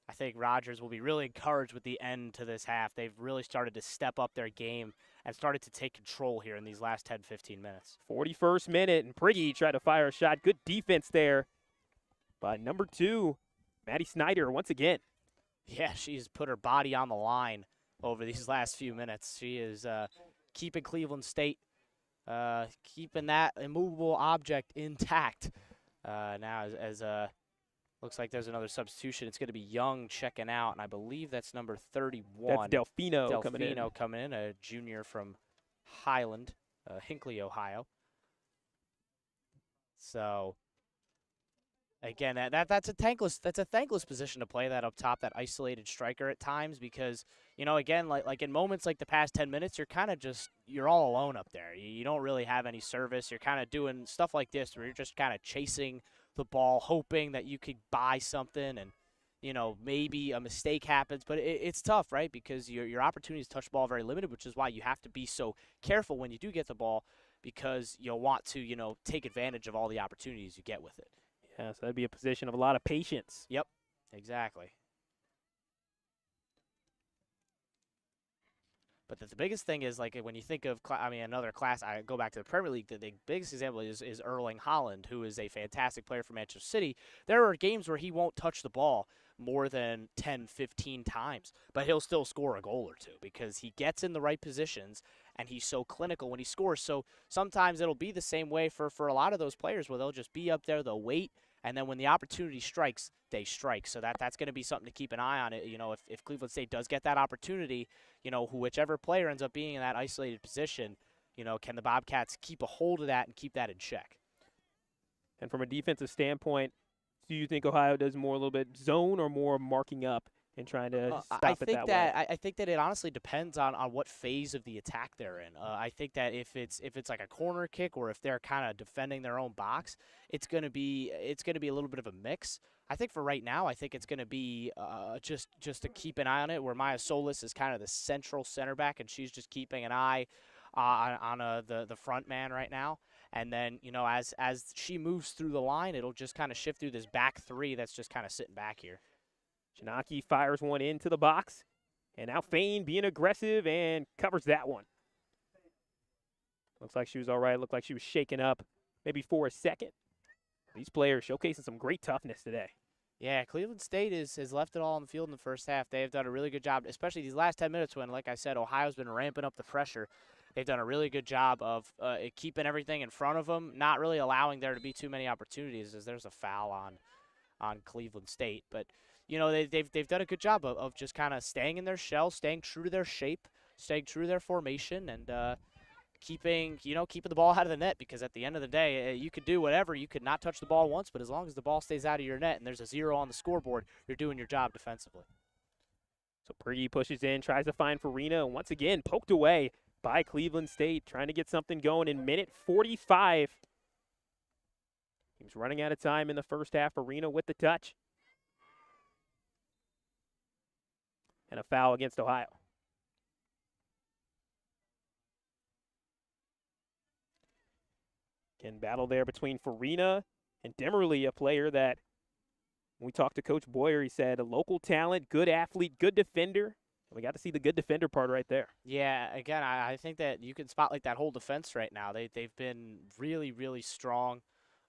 I think Rogers will be really encouraged with the end to this half. They've really started to step up their game and started to take control here in these last 10-15 minutes. 41st minute, and Prigge tried to fire a shot. Good defense there by number 2, Maddie Snyder, once again. Yeah, she's put her body on the line over these last few minutes. She is keeping Cleveland State, keeping that immovable object intact. Now as looks like there's another substitution. It's going to be Young checking out, and I believe that's number 31. That's Delfino coming in, a junior from Highland, Hinckley, Ohio. So Again, that's a thankless position to play, that up top, that isolated striker at times, because again, like in moments like the past 10 minutes, you're kind of just you're all alone up there. You don't really have any service. You're kind of doing stuff like this where you're just kind of chasing the ball, hoping that you could buy something, and maybe a mistake happens. But it's tough, right? Because your opportunities to touch the ball are very limited, which is why you have to be so careful when you do get the ball, because you'll want to take advantage of all the opportunities you get with it. Yeah, so that'd be a position of a lot of patience. Yep, exactly. But the biggest thing is, like, when you think of, another class, I go back to the Premier League, the biggest example is Erling Haaland, who is a fantastic player for Manchester City. There are games where he won't touch the ball more than 10, 15 times, but he'll still score a goal or two because he gets in the right positions and he's so clinical when he scores. So sometimes it'll be the same way for a lot of those players, where they'll just be up there, they'll wait, and then when the opportunity strikes, they strike. So that's going to be something to keep an eye on. If Cleveland State does get that opportunity, whichever player ends up being in that isolated position, can the Bobcats keep a hold of that and keep that in check? And from a defensive standpoint, do you think Ohio does more a little bit zone or more marking up and trying to stop it that way? I think that it honestly depends on what phase of the attack they're in. I think that if it's like a corner kick, or if they're kind of defending their own box, it's gonna be a little bit of a mix. I think for right now, I think it's gonna be just to keep an eye on it, where Maya Solis is kind of the central center back, and she's just keeping an eye on the front man right now. And then, as she moves through the line, it'll just kind of shift through this back three that's just kind of sitting back here. Chinaki fires one into the box, and now Fain being aggressive and covers that one. Looks like she was all right. Looked like she was shaken up maybe for a second. These players showcasing some great toughness today. Yeah, Cleveland State has left it all on the field in the first half. They have done a really good job, especially these last 10 minutes when, like I said, Ohio's been ramping up the pressure. They've done a really good job of keeping everything in front of them, not really allowing there to be too many opportunities, as there's a foul on Cleveland State. But, they've done a good job of just kind of staying in their shell, staying true to their shape, staying true to their formation, and keeping the ball out of the net, because at the end of the day, you could do whatever. You could not touch the ball once, but as long as the ball stays out of your net and there's a 0 on the scoreboard, you're doing your job defensively. So Prigge pushes in, tries to find Farina, and once again poked away by Cleveland State, trying to get something going in minute 45. Team's running out of time in the first half. Farina with the touch. And a foul against Ohio. Again, battle there between Farina and Demerly, a player that, when we talked to Coach Boyer, he said a local talent, good athlete, good defender. We got to see the good defender part right there. Yeah, again, I think that you can spotlight that whole defense right now. They've been really, really strong.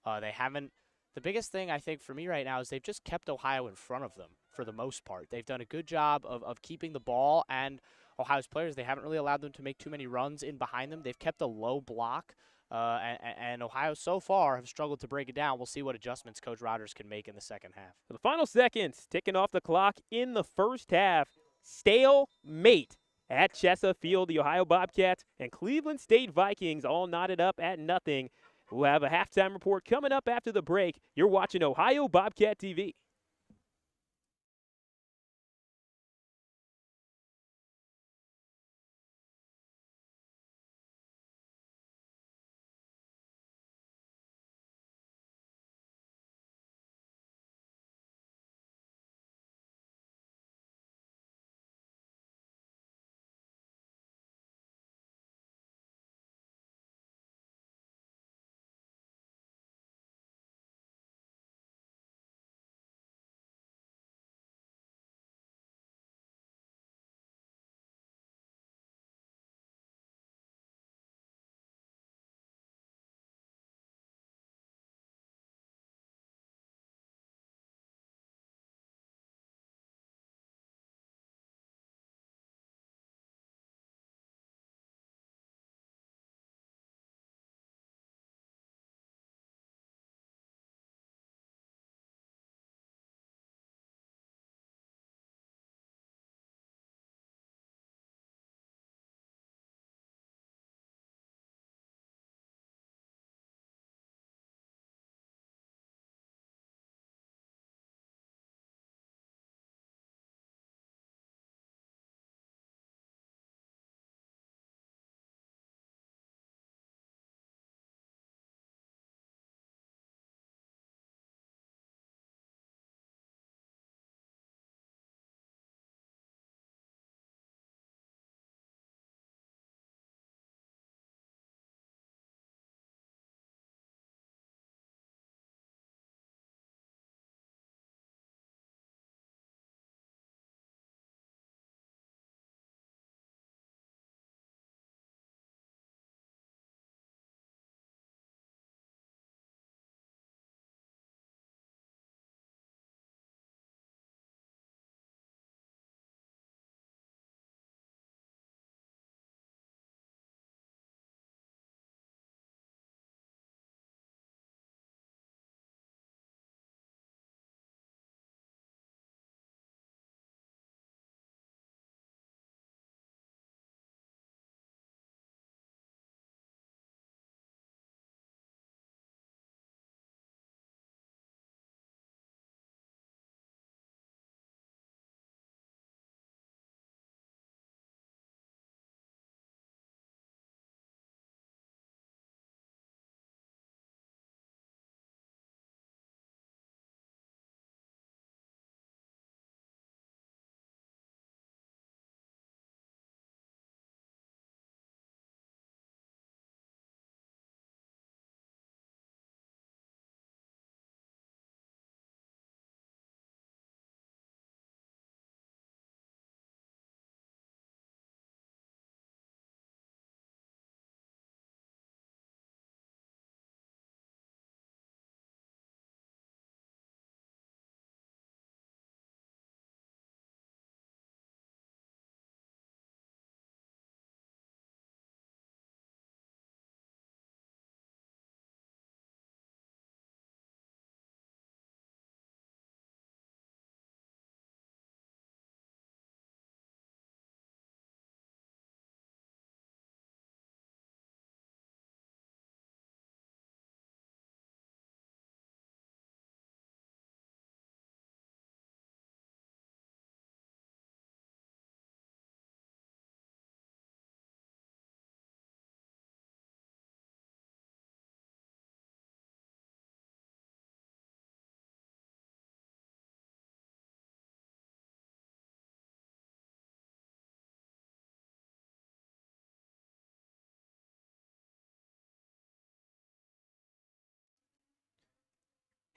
They haven't. The biggest thing I think for me right now is they've just kept Ohio in front of them for the most part. They've done a good job of keeping the ball, and Ohio's players, they haven't really allowed them to make too many runs in behind them. They've kept a low block, and Ohio so far have struggled to break it down. We'll see what adjustments Coach Rodgers can make in the second half. For the final seconds, ticking off the clock in the first half. Stalemate at Chesa Field. The Ohio Bobcats and Cleveland State Vikings all knotted up at nothing. We'll have a halftime report coming up after the break. You're watching Ohio Bobcat TV.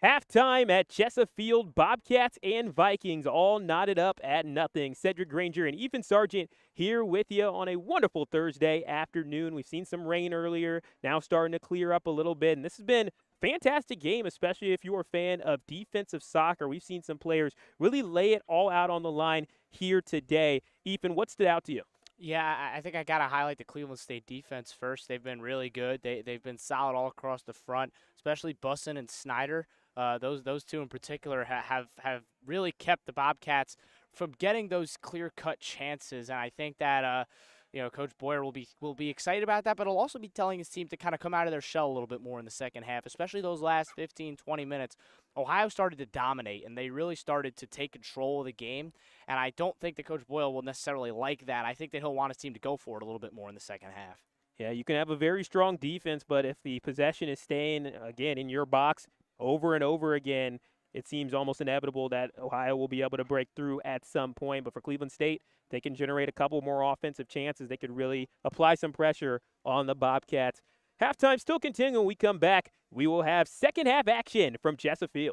Halftime at Chesapeake, Bobcats and Vikings all knotted up at nothing. Cedric Granger and Ethan Sargent here with you on a wonderful Thursday afternoon. We've seen some rain earlier, now starting to clear up a little bit, and this has been a fantastic game, especially if you're a fan of defensive soccer. We've seen some players really lay it all out on the line here today. Ethan, what stood out to you? Yeah, I think I got to highlight the Cleveland State defense first. They've been really good. They've been solid all across the front, especially Bussin and Snyder. Those two in particular have really kept the Bobcats from getting those clear-cut chances, and I think that Coach Boyer will be excited about that, but he'll also be telling his team to kind of come out of their shell a little bit more in the second half, especially those last 15, 20 minutes. Ohio started to dominate, and they really started to take control of the game, and I don't think that Coach Boyle will necessarily like that. I think that he'll want his team to go for it a little bit more in the second half. Yeah, you can have a very strong defense, but if the possession is staying, again, in your box over and over again, it seems almost inevitable that Ohio will be able to break through at some point. But for Cleveland State, they can generate a couple more offensive chances. They could really apply some pressure on the Bobcats. Halftime still continuing. When we come back, we will have second half action from Chesapeake.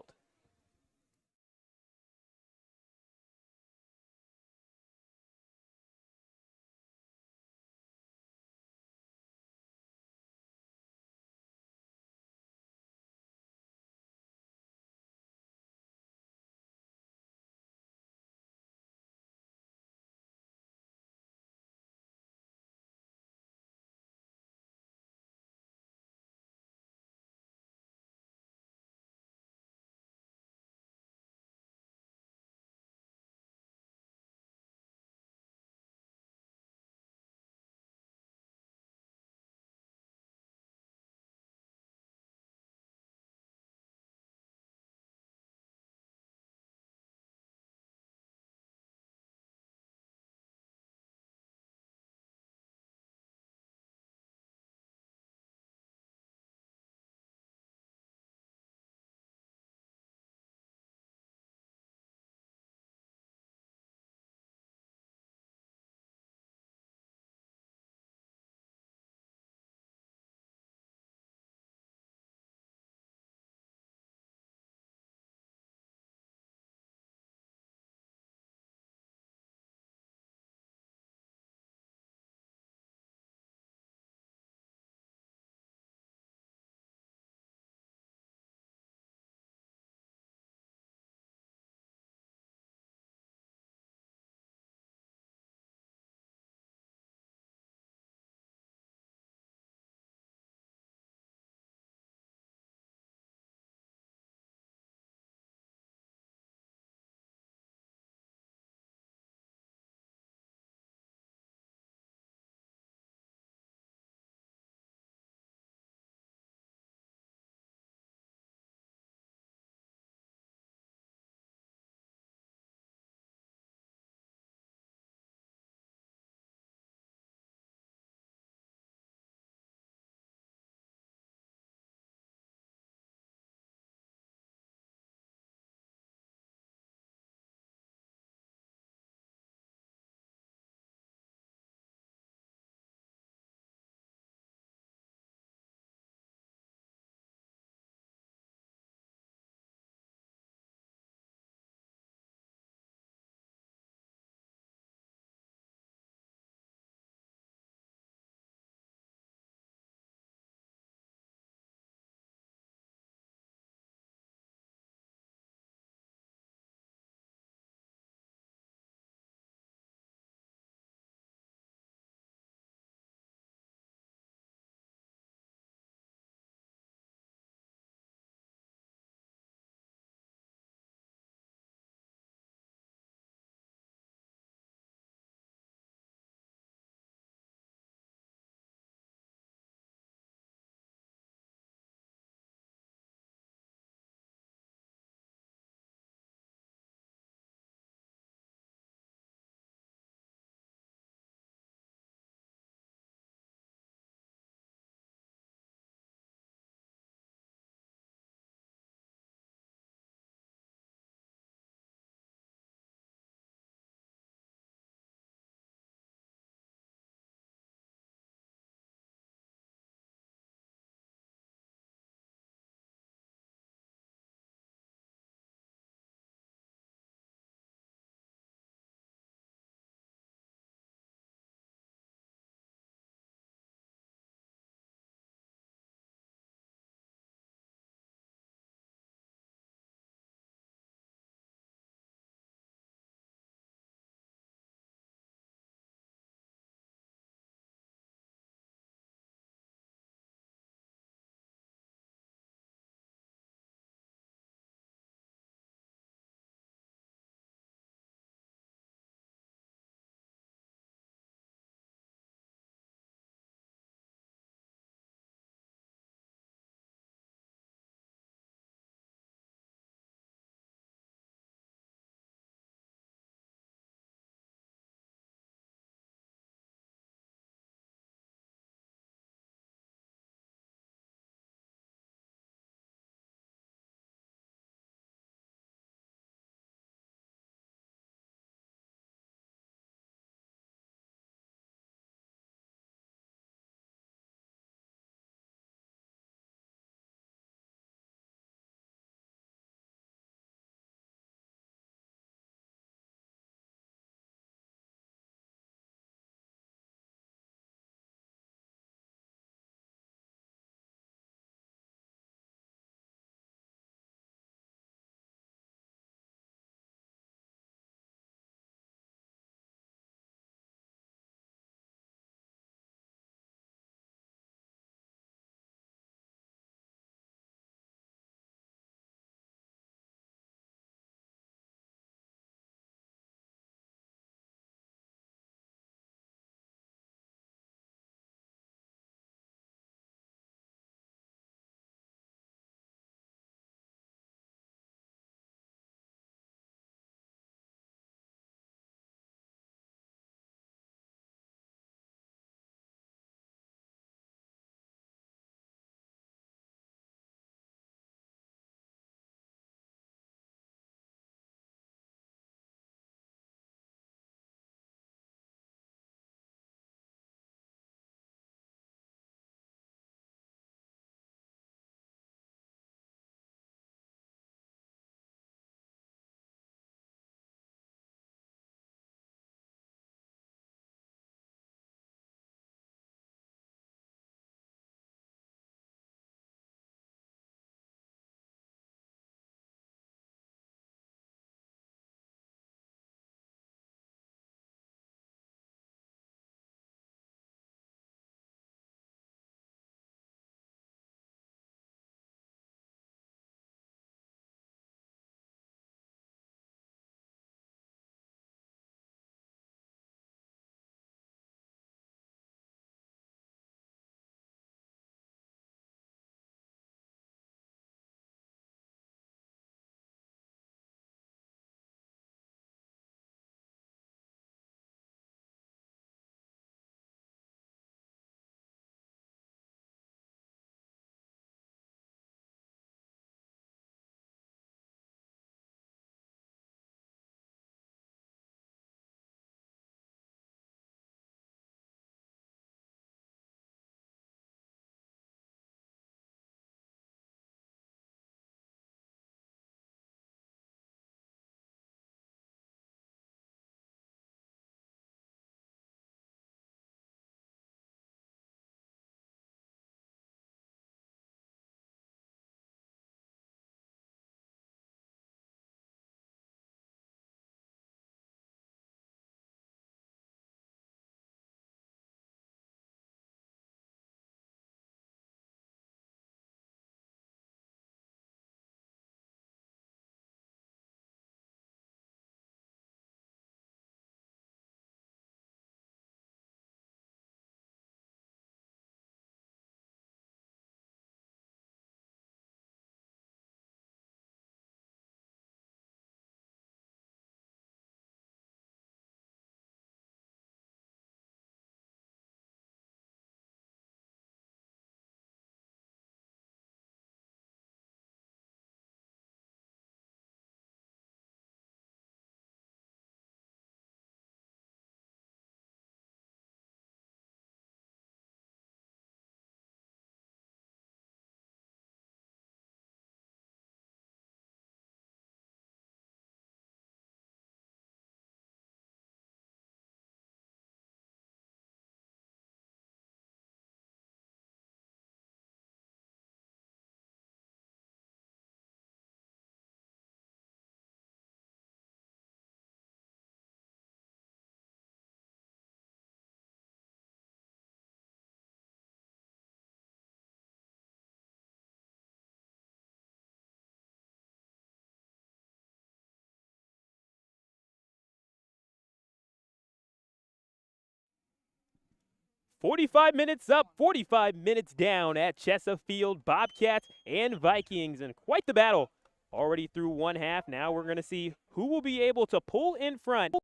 45 minutes up, 45 minutes down at Chesapeake. Bobcats and Vikings, and quite the battle. Already through one half. Now we're going to see who will be able to pull in front.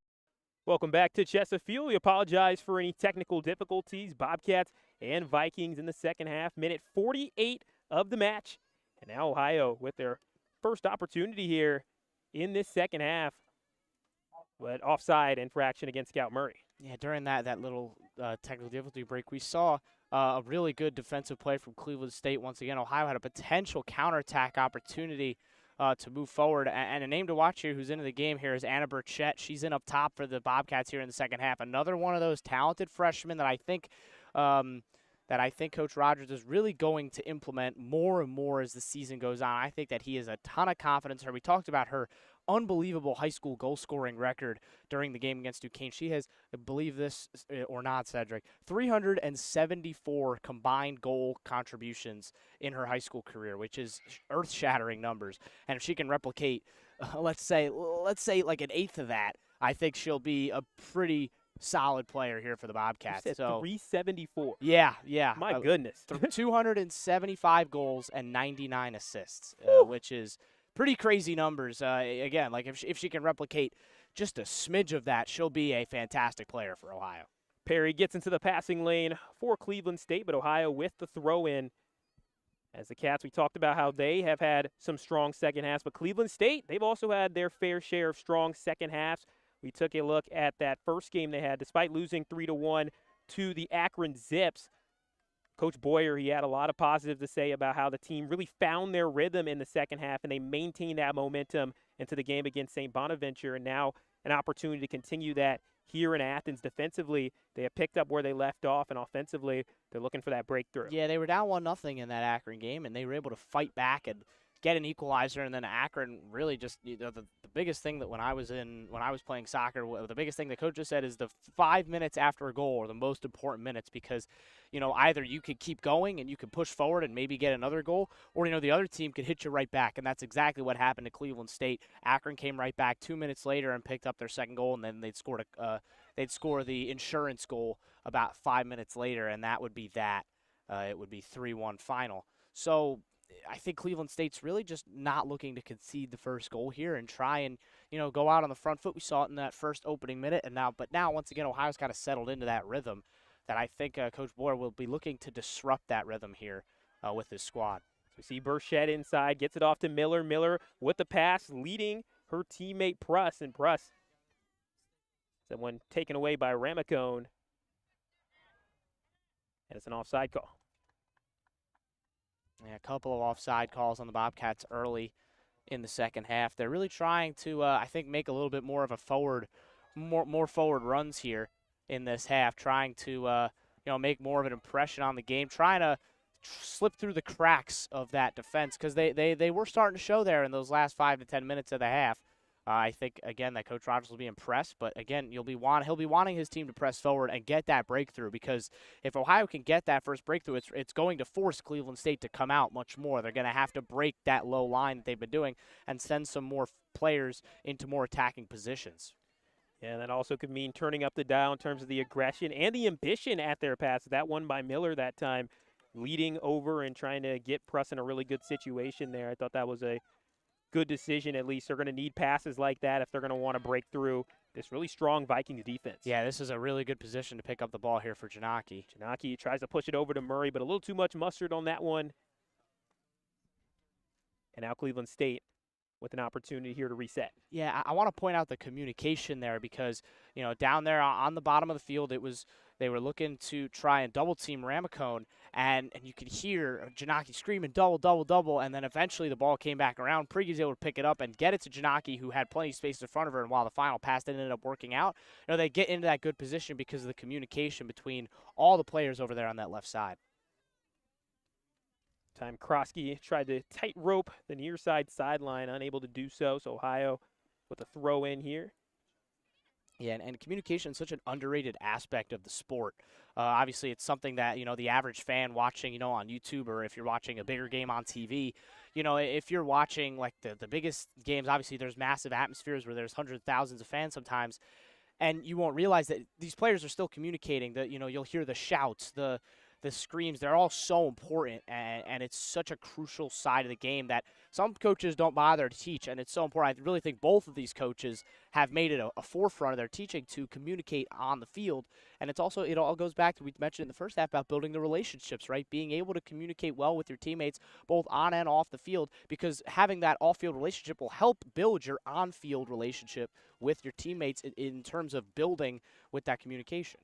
Welcome back to Chesapeake. We apologize for any technical difficulties. Bobcats and Vikings in the second half. Minute 48 of the match. And now Ohio with their first opportunity here in this second half. But offside infraction against Scout Murray. Yeah, during that little technical difficulty break, we saw a really good defensive play from Cleveland State. Once again, Ohio had a potential counterattack opportunity to move forward. And a name to watch here who's into the game here is Anna Burchett. She's in up top for the Bobcats here in the second half. Another one of those talented freshmen that I think Coach Rogers is really going to implement more and more as the season goes on. I think that he has a ton of confidence in her. We talked about her unbelievable high school goal-scoring record during the game against Duquesne. She has, believe this or not, Cedric, 374 combined goal contributions in her high school career, which is earth-shattering numbers. And if she can replicate, let's say like an eighth of that, I think she'll be a pretty solid player here for the Bobcats. You said so 374. Yeah. My goodness. 275 goals and 99 assists, which is pretty crazy numbers. Again, like if she can replicate just a smidge of that, she'll be a fantastic player for Ohio. Perry gets into the passing lane for Cleveland State, but Ohio with the throw-in. As the Cats, we talked about how they have had some strong second halves, but Cleveland State, they've also had their fair share of strong second halves. We took a look at that first game they had. Despite losing 3-1 to the Akron Zips, Coach Boyer, he had a lot of positives to say about how the team really found their rhythm in the second half, and they maintained that momentum into the game against St. Bonaventure, and now an opportunity to continue that here in Athens. Defensively, they have picked up where they left off, and offensively, they're looking for that breakthrough. Yeah, they were down 1-0 in that Akron game, and they were able to fight back and get an equalizer, and then Akron really just, the biggest thing that when I was playing soccer, the biggest thing the coach just said is the 5 minutes after a goal are the most important minutes, because either you could keep going and you could push forward and maybe get another goal, or the other team could hit you right back, and that's exactly what happened to Cleveland State. Akron came right back 2 minutes later and picked up their second goal, and then they'd score the insurance goal about 5 minutes later, and that would be that. It would be 3-1 final. So I think Cleveland State's really just not looking to concede the first goal here and try and, go out on the front foot. We saw it in that first opening minute, but now once again, Ohio's kind of settled into that rhythm that I think Coach Boyer will be looking to disrupt that rhythm here with his squad. So we see Burchett inside, gets it off to Miller. Miller with the pass, leading her teammate Pruss, and Pruss, that one taken away by Ramacone, and it's an offside call. Yeah, a couple of offside calls on the Bobcats early in the second half. They're really trying to, I think, make a little bit more of a more forward runs here in this half, trying to, make more of an impression on the game, trying to slip through the cracks of that defense, because they were starting to show there in those last 5 to 10 minutes of the half. I think, again, that Coach Rogers will be impressed, but, again, he'll be wanting his team to press forward and get that breakthrough, because if Ohio can get that first breakthrough, it's going to force Cleveland State to come out much more. They're going to have to break that low line that they've been doing and send some more players into more attacking positions. Yeah, that also could mean turning up the dial in terms of the aggression and the ambition at their pass. That one by Miller that time, leading over and trying to get Pruss in a really good situation there. I thought that was a good decision. At least they're going to need passes like that if they're going to want to break through this really strong Vikings defense. Yeah, this is a really good position to pick up the ball here for Janaki. Janaki tries to push it over to Murray, but a little too much mustard on that one. And now Cleveland State with an opportunity here to reset. Yeah, I want to point out the communication there, because, down there on the bottom of the field, they were looking to try and double team Ramacone, and you could hear Janaki screaming double, double, double, and then eventually the ball came back around. Prigge was able to pick it up and get it to Janaki, who had plenty of space in front of her, and while the final pass ended up working out, they get into that good position because of the communication between all the players over there on that left side. Time Krosky tried to tightrope the near side sideline, unable to do so. So Ohio with a throw in here. Yeah, and communication is such an underrated aspect of the sport. Obviously, it's something that, the average fan watching, on YouTube, or if you're watching a bigger game on TV, if you're watching like the biggest games, obviously there's massive atmospheres where there's hundreds of thousands of fans sometimes. and you won't realize that these players are still communicating. That you'll hear the shouts, the screams. They're all so important, and it's such a crucial side of the game that some coaches don't bother to teach, and it's so important. I really think both of these coaches have made it a forefront of their teaching to communicate on the field. And it's also, it all goes back to, we mentioned in the first half about building the relationships, right? Being able to communicate well with your teammates both on and off the field, because having that off-field relationship will help build your on-field relationship with your teammates in terms of building with that communication.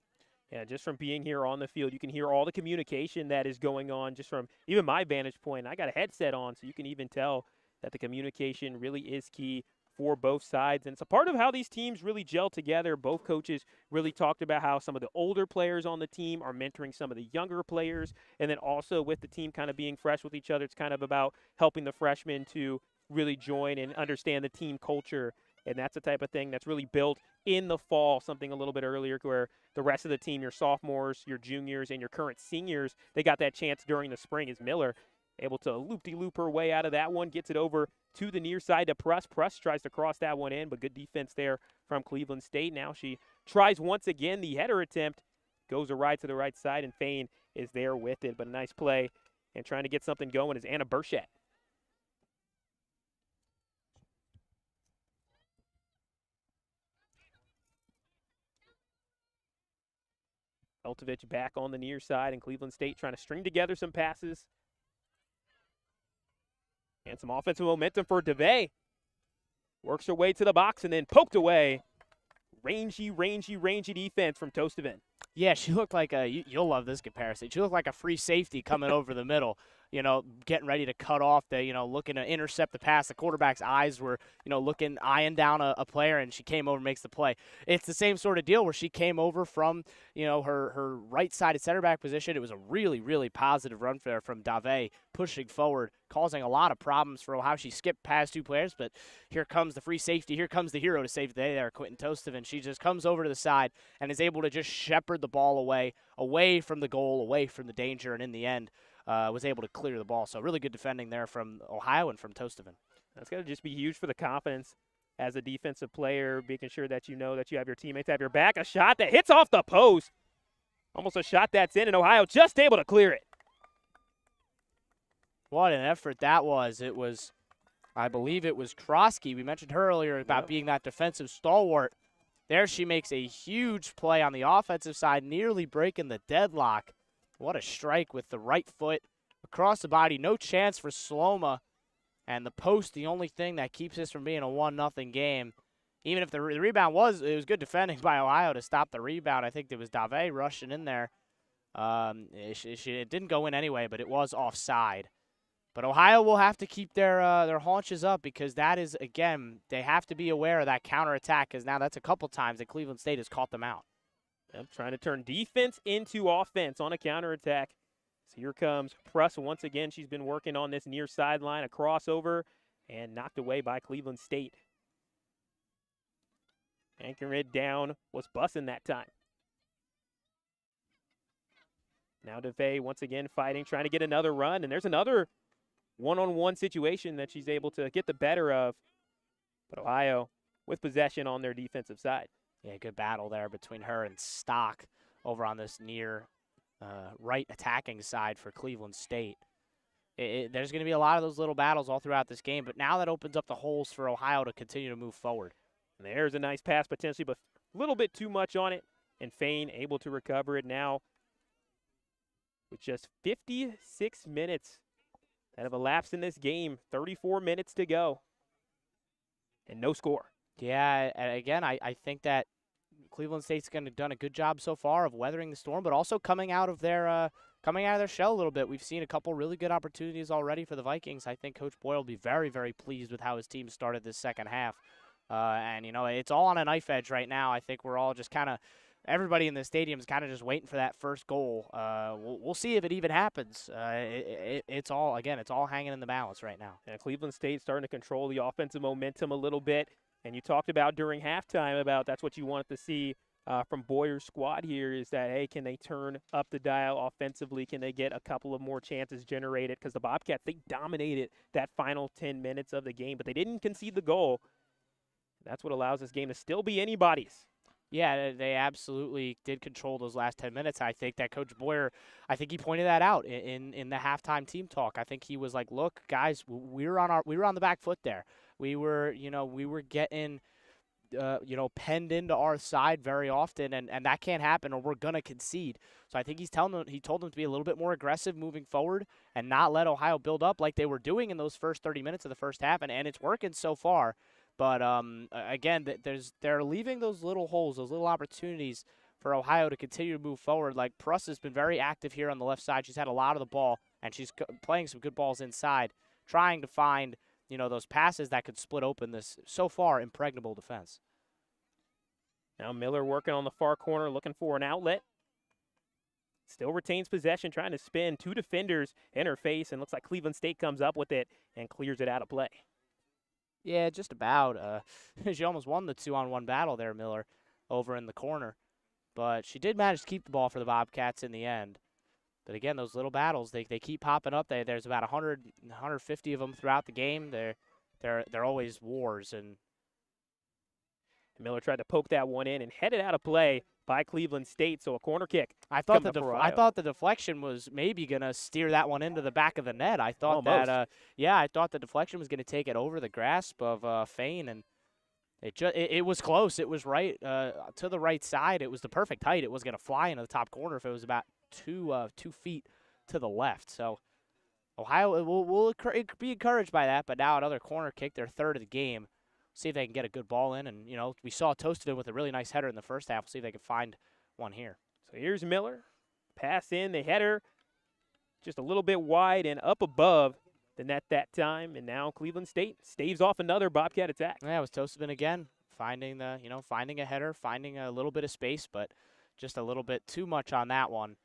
Yeah, just from being here on the field, you can hear all the communication that is going on just from even my vantage point. I got a headset on, so you can even tell that the communication really is key for both sides. And it's a part of how these teams really gel together. Both coaches really talked about how some of the older players on the team are mentoring some of the younger players. And then also with the team kind of being fresh with each other, it's kind of about helping the freshmen to really join and understand the team culture. And that's the type of thing that's really built in the fall, something a little bit earlier where the rest of the team, your sophomores, your juniors, and your current seniors, they got that chance during the spring. As Miller able to loop-de-loop her way out of that one, gets it over to the near side to Pruss. Pruss tries to cross that one in, but good defense there from Cleveland State. Now she tries once again. The header attempt goes a ride to the right side, and Fain is there with it. But a nice play and trying to get something going is Anna Burchett. Eltovich back on the near side, and Cleveland State trying to string together some passes. And some offensive momentum for DeVay. Works her way to the box and then poked away. Rangy defense from Tostovan. Yeah, she looked like you'll love this comparison. She looked like a free safety coming over the middle, getting ready to cut off looking to intercept the pass. The quarterback's eyes were, eyeing down a player, and she came over and makes the play. It's the same sort of deal where she came over from, her right-sided center back position. It was a really, really positive run there from Dave, pushing forward, causing a lot of problems for Ohio. She skipped past two players, but here comes the free safety. Here comes the hero to save the day there, Quentin Tostovan. She just comes over to the side and is able to just shepherd the ball away from the goal, away from the danger, and in the end was able to clear the ball. So really good defending there from Ohio and from Tostovan. That's got to just be huge for the confidence as a defensive player, making sure that you know that you have your teammates have your back. A shot that hits off the post. Almost a shot that's in, and Ohio just able to clear it. What an effort that was. It was, I believe it was Krosky. We mentioned her earlier about being that defensive stalwart. There she makes a huge play on the offensive side, nearly breaking the deadlock. What a strike with the right foot across the body. No chance for Sloma. And the post, the only thing that keeps this from being a 1-0 game. Even if the rebound it was good defending by Ohio to stop the rebound. I think it was Dave rushing in there. It didn't go in anyway, but it was offside. But Ohio will have to keep their haunches up, because that is, again, they have to be aware of that counterattack, because now that's a couple times that Cleveland State has caught them out. Yep, trying to turn defense into offense on a counterattack. So here comes Pruss once again. She's been working on this near sideline, a crossover, and knocked away by Cleveland State. Anchoring it down was Bussin that time. Now DeVay once again fighting, trying to get another run, and there's another one-on-one situation that she's able to get the better of. But Ohio with possession on their defensive side. Yeah, good battle there between her and Stock over on this near right attacking side for Cleveland State. There's going to be a lot of those little battles all throughout this game, but now that opens up the holes for Ohio to continue to move forward. And there's a nice pass potentially, but a little bit too much on it, and Fain able to recover it now with just 56 minutes that have elapsed in this game, 34 minutes to go, and no score. Yeah, and again, I think that Cleveland State's done a good job so far of weathering the storm, but also coming out of their shell a little bit. We've seen a couple really good opportunities already for the Vikings. I think Coach Boyle will be very, very pleased with how his team started this second half. And it's all on a knife edge right now. I think we're all just everybody in the stadium is kind of just waiting for that first goal. We'll see if it even happens. It's all hanging in the balance right now. And Cleveland State starting to control the offensive momentum a little bit. And you talked about during halftime about that's what you wanted to see from Boyer's squad here, is that, hey, can they turn up the dial offensively? Can they get a couple of more chances generated? Because the Bobcats, they dominated that final 10 minutes of the game, but they didn't concede the goal. That's what allows this game to still be anybody's. Yeah, they absolutely did control those last 10 minutes. I think that Coach Boyer, I think he pointed that out in the halftime team talk. I think he was like, "Look, guys, we were on the back foot there. We were getting penned into our side very often, and that can't happen, or we're gonna concede." So I think he told them to be a little bit more aggressive moving forward and not let Ohio build up like they were doing in those first 30 minutes of the first half, and it's working so far. But again, they're leaving those little holes, those little opportunities for Ohio to continue to move forward. Like Pruss has been very active here on the left side. She's had a lot of the ball, and she's playing some good balls inside, trying to find those passes that could split open this so far impregnable defense. Now Miller working on the far corner, looking for an outlet. Still retains possession, trying to spin 2 defenders in her face, and looks like Cleveland State comes up with it and clears it out of play. Yeah, just about. She almost won the 2-on-1 battle there, Miller, over in the corner. But she did manage to keep the ball for the Bobcats in the end. But again, those little battles, they keep popping up. There's about 100, 150 of them throughout the game. They're always wars. And Miller tried to poke that one in and headed out of play by Cleveland State, so a corner kick. I thought the deflection was maybe going to steer that one into the back of the net. I thought I thought the deflection was going to take it over the grasp of Fain, and it was close. It was right to the right side. It was the perfect height. It was going to fly into the top corner if it was about 2 feet to the left. So Ohio will be encouraged by that, but now another corner kick, their third of the game. See if they can get a good ball in. And, we saw Toasted with a really nice header in the first half. We'll see if they can find one here. So here's Miller. Pass in, the header just a little bit wide and up above the net that time. And now Cleveland State staves off another Bobcat attack. Yeah, it was Toasted again, finding a header, finding a little bit of space, but just a little bit too much on that one,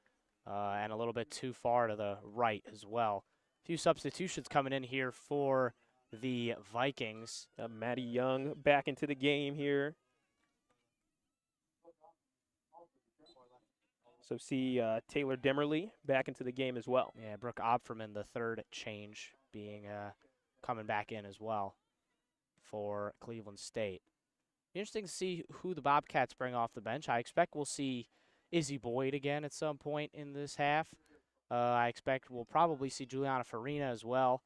and a little bit too far to the right as well. A few substitutions coming in here for the Vikings. Maddie Young back into the game here. So see Taylor Demerly back into the game as well. Yeah, Brooke Opferman, the third change, being coming back in as well for Cleveland State. Interesting to see who the Bobcats bring off the bench. I expect we'll see Izzy Boyd again at some point in this half. I expect we'll probably see Juliana Farina as well.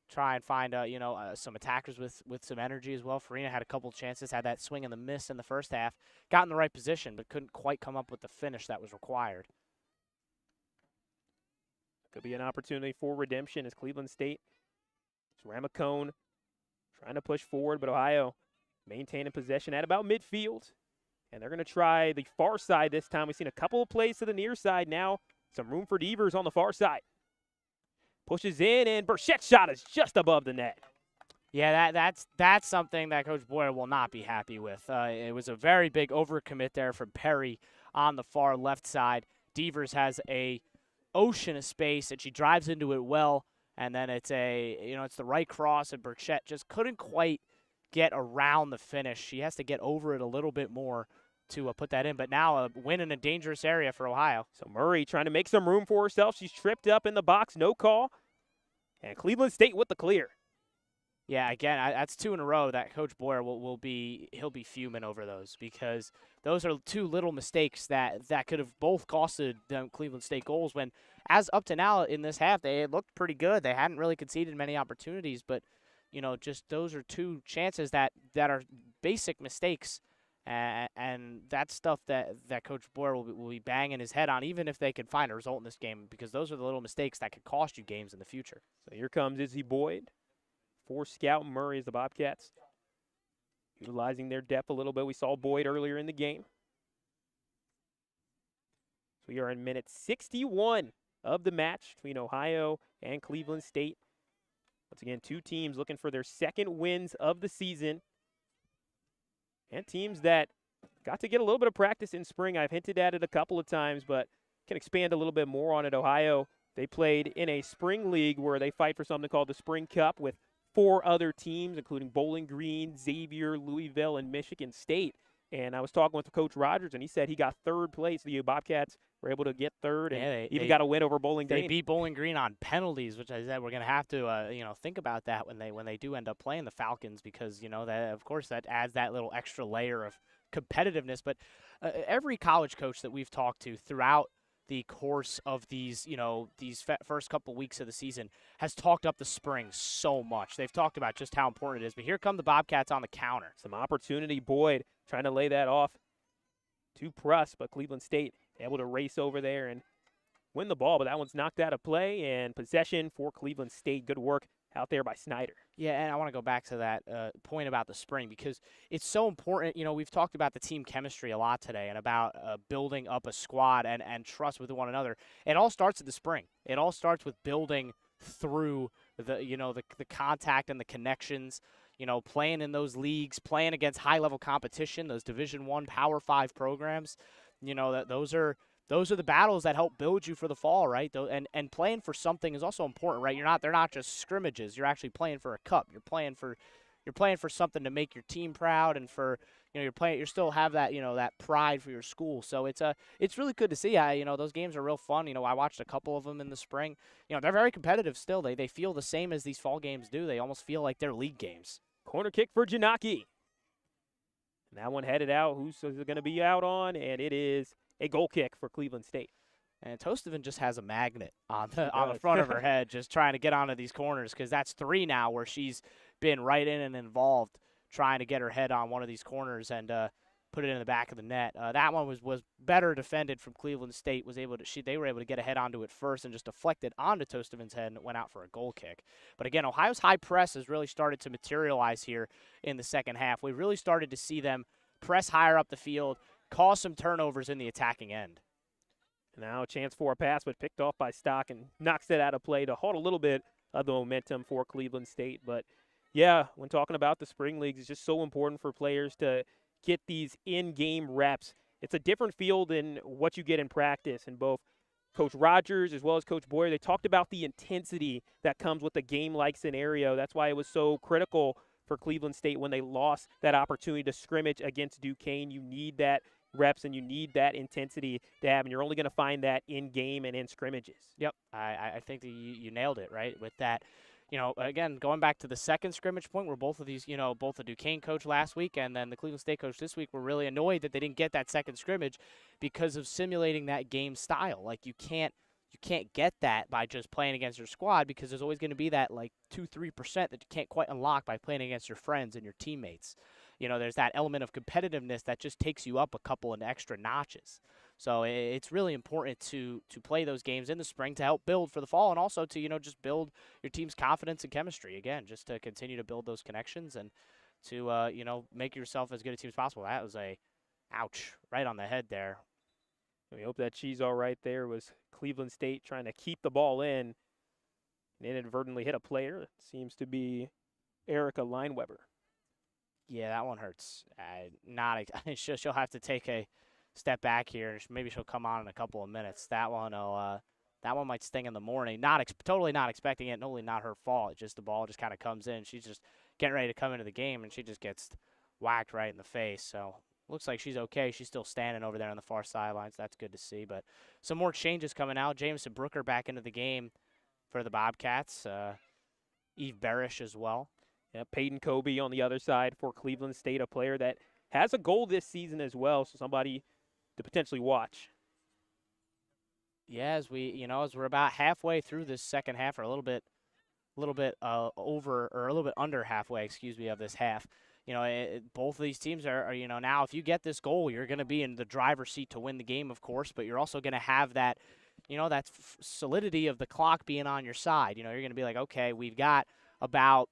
Try and find some attackers with some energy as well. Farina had a couple of chances, had that swing and the miss in the first half, got in the right position, but couldn't quite come up with the finish that was required. Could be an opportunity for redemption as Cleveland State. Ramacone trying to push forward, but Ohio maintaining possession at about midfield. And they're going to try the far side this time. We've seen a couple of plays to the near side now. Some room for Devers on the far side. Pushes in, and Burchett's shot is just above the net. Yeah, that's something that Coach Boyer will not be happy with. It was a very big overcommit there from Perry on the far left side. Devers has a ocean of space, and she drives into it well. And then it's the right cross, and Burchett just couldn't quite get around the finish. She has to get over it a little bit more to put that in. But now a win in a dangerous area for Ohio. So Murray trying to make some room for herself. She's tripped up in the box, no call. And Cleveland State with the clear. Yeah, again, that's 2 in a row that Coach Boyer he'll be fuming over those, because those are 2 little mistakes that could have both costed them Cleveland State goals, when as up to now in this half they looked pretty good. They hadn't really conceded many opportunities, but just those are 2 chances that are basic mistakes, and that's stuff that Coach Boyer will be banging his head on, even if they can find a result in this game, because those are the little mistakes that could cost you games in the future. So here comes Izzy Boyd for Scout Murray as the Bobcats utilizing their depth a little bit. We saw Boyd earlier in the game. So we are in minute 61 of the match between Ohio and Cleveland State. Once again, 2 teams looking for their second wins of the season, and teams that got to get a little bit of practice in spring. I've hinted at it a couple of times, but can expand a little bit more on it. Ohio, they played in a spring league where they fight for something called the Spring Cup with 4 other teams, including Bowling Green, Xavier, Louisville, and Michigan State. And I was talking with Coach Rogers, and he said he got 3rd place. The Bobcats were able to get 3rd, and even got a win over Bowling Green. They beat Bowling Green on penalties, which I said we're going to have to think about that when they do end up playing the Falcons, because that, of course, that adds that little extra layer of competitiveness. But every college coach that we've talked to throughout the course of these, these first couple weeks of the season has talked up the spring so much. They've talked about just how important it is. But here come the Bobcats on the counter. Some opportunity. Boyd trying to lay that off to Pruss, but Cleveland State able to race over there and win the ball. But that one's knocked out of play, and possession for Cleveland State. Good work out there by Snyder. Yeah, and I want to go back to that point about the spring because it's so important. We've talked about the team chemistry a lot today and about building up a squad and trust with one another. It all starts in the spring. It all starts with building through the contact and the connections, playing in those leagues, playing against high-level competition, those Division I Power 5 programs. Those are the battles that help build you for the fall, right? And playing for something is also important, right? They're not just scrimmages. You're actually playing for a cup. You're playing for something to make your team proud, and for you still have that that pride for your school. So it's really good to see. Those games are real fun. I watched a couple of them in the spring. They're very competitive still. They feel the same as these fall games do. They almost feel like they're league games. Corner kick for Janaki. And that one headed out. Who's it going to be out on? And it is a goal kick for Cleveland State. And Tostovan just has a magnet on the front of her head, just trying to get onto these corners, because that's 3 now where she's been right in and involved, trying to get her head on one of these corners and put it in the back of the net. That one was better defended from Cleveland State. They were able to get a head onto it first and just deflect it onto Tostovan's head, and it went out for a goal kick. But again, Ohio's high press has really started to materialize here in the second half. We really started to see them press higher up the field, cause some turnovers in the attacking end. Now a chance for a pass, but picked off by Stock and knocks it out of play to halt a little bit of the momentum for Cleveland State. But yeah, when talking about the spring leagues, it's just so important for players to get these in-game reps. It's a different feel than what you get in practice. And both Coach Rogers as well as Coach Boyer, they talked about the intensity that comes with a game-like scenario. That's why it was so critical for Cleveland State when they lost that opportunity to scrimmage against Duquesne. You need that reps and you need that intensity to have, and you're only going to find that in game and in scrimmages. Yep, I think that you nailed it, right, with that. Again, going back to the second scrimmage point where both of these, both the Duquesne coach last week and then the Cleveland State coach this week were really annoyed that they didn't get that second scrimmage because of simulating that game style. Like, you can't get that by just playing against your squad, because there's always going to be that 2-3% that you can't quite unlock by playing against your friends and your teammates. There's that element of competitiveness that just takes you up a couple of extra notches. So it's really important to play those games in the spring to help build for the fall, and also to, just build your team's confidence and chemistry. Again, just to continue to build those connections and to, make yourself as good a team as possible. That was ouch, right on the head there. We hope that she's all right there. Was Cleveland State trying to keep the ball in and inadvertently hit a player. It seems to be Erica Lineweber. Yeah, that one hurts. She'll have to take a step back here. Maybe she'll come on in a couple of minutes. That one might sting in the morning. Totally not expecting it. Totally not her fault. The ball just kind of comes in. She's just getting ready to come into the game, and she just gets whacked right in the face. So looks like she's okay. She's still standing over there on the far sidelines. That's good to see. But some more changes coming out. Jameson Brooker back into the game for the Bobcats. Eve Barish as well. Yeah, Peyton Kobe on the other side for Cleveland State, a player that has a goal this season as well, so somebody to potentially watch. Yeah, as we're about halfway through this second half, or a little bit over, or a little bit under halfway, of this half. Both of these teams are now if you get this goal, you're going to be in the driver's seat to win the game, of course, but you're also going to have that, that solidity of the clock being on your side. You're going to be like, okay, we've got about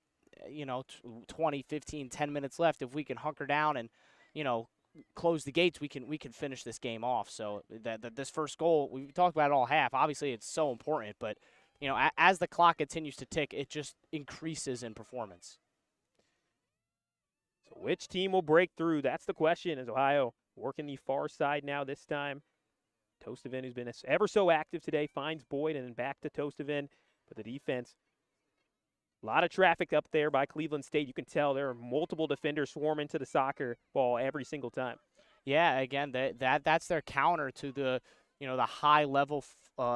20, 15, 10 minutes left. If we can hunker down and, close the gates, we can finish this game off. So this first goal, we've talked about it all half. Obviously, it's so important, but, as the clock continues to tick, it just increases in performance. So which team will break through? That's the question. Is Ohio working the far side now this time? Tostovan, who's been ever so active today, finds Boyd and then back to Tostovan. But the defense, a lot of traffic up there by Cleveland State. You can tell there are multiple defenders swarming to the soccer ball every single time. Yeah, again, that's their counter to the the high level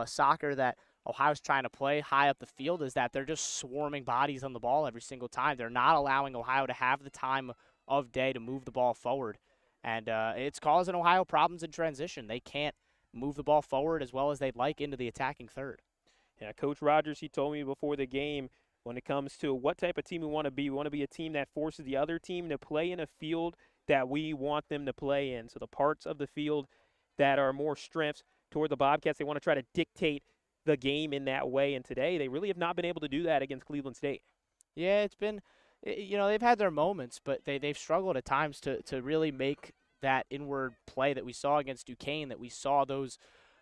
soccer that Ohio's trying to play high up the field, is that they're just swarming bodies on the ball every single time. They're not allowing Ohio to have the time of day to move the ball forward. and it's causing Ohio problems in transition. They can't move the ball forward as well as they'd like into the attacking third. Yeah, Coach Rogers, he told me before the game, when it comes to what type of team we want to be a team that forces the other team to play in a field that we want them to play in. So the parts of the field that are more strengths toward the Bobcats, they want to try to dictate the game in that way. And today, they really have not been able to do that against Cleveland State. Yeah, it's been, they've had their moments, but they've struggled at times to really make that inward play that we saw against Duquesne, that we saw those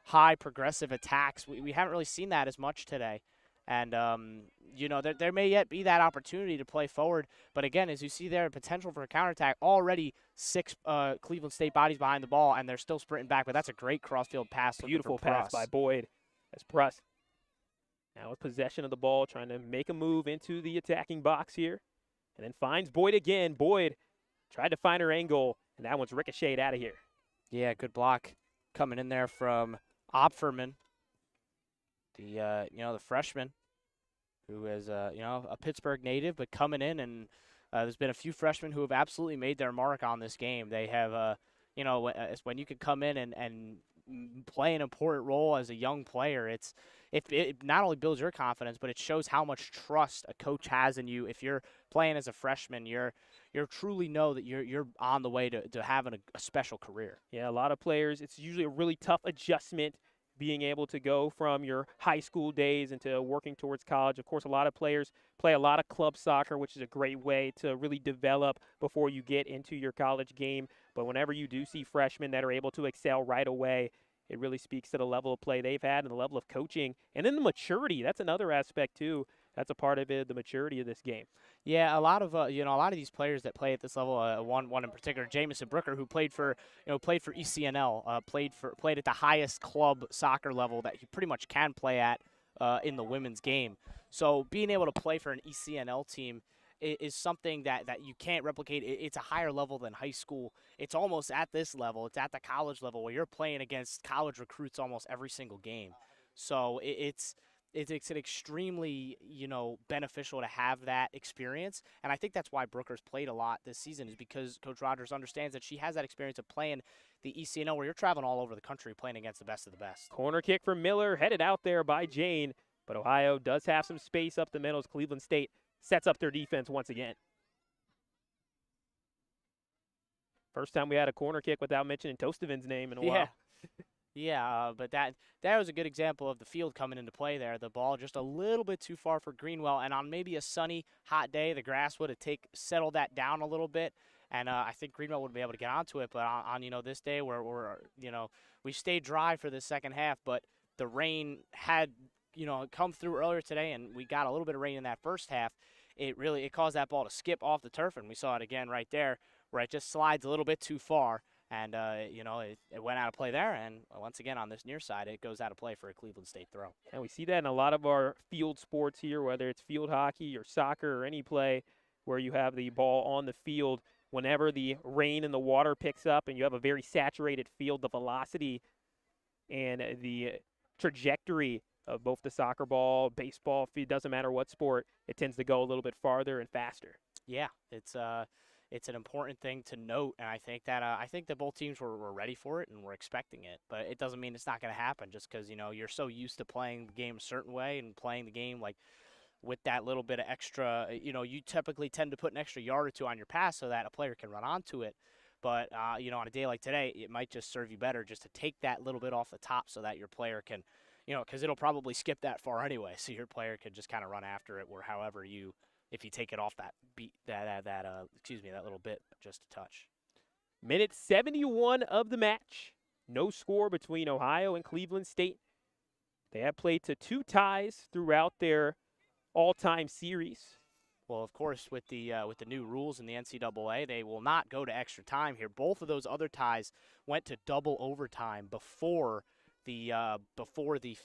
high progressive attacks. We haven't really seen that as much today. And, there may yet be that opportunity to play forward. But, again, as you see there, potential for a counterattack, already 6 Cleveland State bodies behind the ball, and they're still sprinting back. But that's a great cross-field pass. Beautiful pass by Boyd. That's Pruss. Now with possession of the ball, trying to make a move into the attacking box here. And then finds Boyd again. Boyd tried to find her angle, and that one's ricocheted out of here. Yeah, good block coming in there from Opferman, the freshman, who is a Pittsburgh native, but coming in, and there's been a few freshmen who have absolutely made their mark on this game. They have, when you can come in and play an important role as a young player, it not only builds your confidence, but it shows how much trust a coach has in you. If you're playing as a freshman, you're truly know that you're on the way to having a special career. Yeah, a lot of players, it's usually a really tough adjustment being able to go from your high school days into working towards college. Of course, a lot of players play a lot of club soccer, which is a great way to really develop before you get into your college game. But whenever you do see freshmen that are able to excel right away, it really speaks to the level of play they've had and the level of coaching. And then the maturity, that's another aspect too. That's a part of it, the maturity of this game. Yeah, a lot of these players that play at this level. One in particular, Jamison Brooker, who played for ECNL, played at the highest club soccer level that he pretty much can play at in the women's game. So being able to play for an ECNL team is something that you can't replicate. It's a higher level than high school. It's almost at this level. It's at the college level where you're playing against college recruits almost every single game. So it's an extremely, beneficial to have that experience. And I think that's why Brooker's played a lot this season, is because Coach Rogers understands that she has that experience of playing the ECNL where you're traveling all over the country playing against the best of the best. Corner kick from Miller, headed out there by Jane. But Ohio does have some space up the middle as Cleveland State sets up their defense once again. First time we had a corner kick without mentioning Tostevin's name in a while. Yeah, but that was a good example of the field coming into play there. The ball just a little bit too far for Greenwell, and on maybe a sunny, hot day, the grass would have settled that down a little bit, and I think Greenwell would be able to get onto it. But on this day where we stayed dry for the second half, but the rain had come through earlier today, and we got a little bit of rain in that first half. It caused that ball to skip off the turf, and we saw it again right there where it just slides a little bit too far. And, it went out of play there. And once again, on this near side, it goes out of play for a Cleveland State throw. And we see that in a lot of our field sports here, whether it's field hockey or soccer or any play where you have the ball on the field. Whenever the rain and the water picks up and you have a very saturated field, the velocity and the trajectory of both the soccer ball, baseball, it doesn't matter what sport, it tends to go a little bit farther and faster. Yeah, it's an important thing to note, and I think that both teams were ready for it and were expecting it. But it doesn't mean it's not going to happen just because you're so used to playing the game a certain way and playing the game like with that little bit of extra. You typically tend to put an extra yard or two on your pass so that a player can run onto it. But on a day like today, it might just serve you better just to take that little bit off the top so that your player can, because it'll probably skip that far anyway, so your player can just kind of run after it, if you take it off that little bit just a touch. Minute 71 of the match. No score between Ohio and Cleveland State. They have played to 2 ties throughout their all-time series. Well, of course, with the new rules in the NCAA, they will not go to extra time here. Both of those other ties went to double overtime before the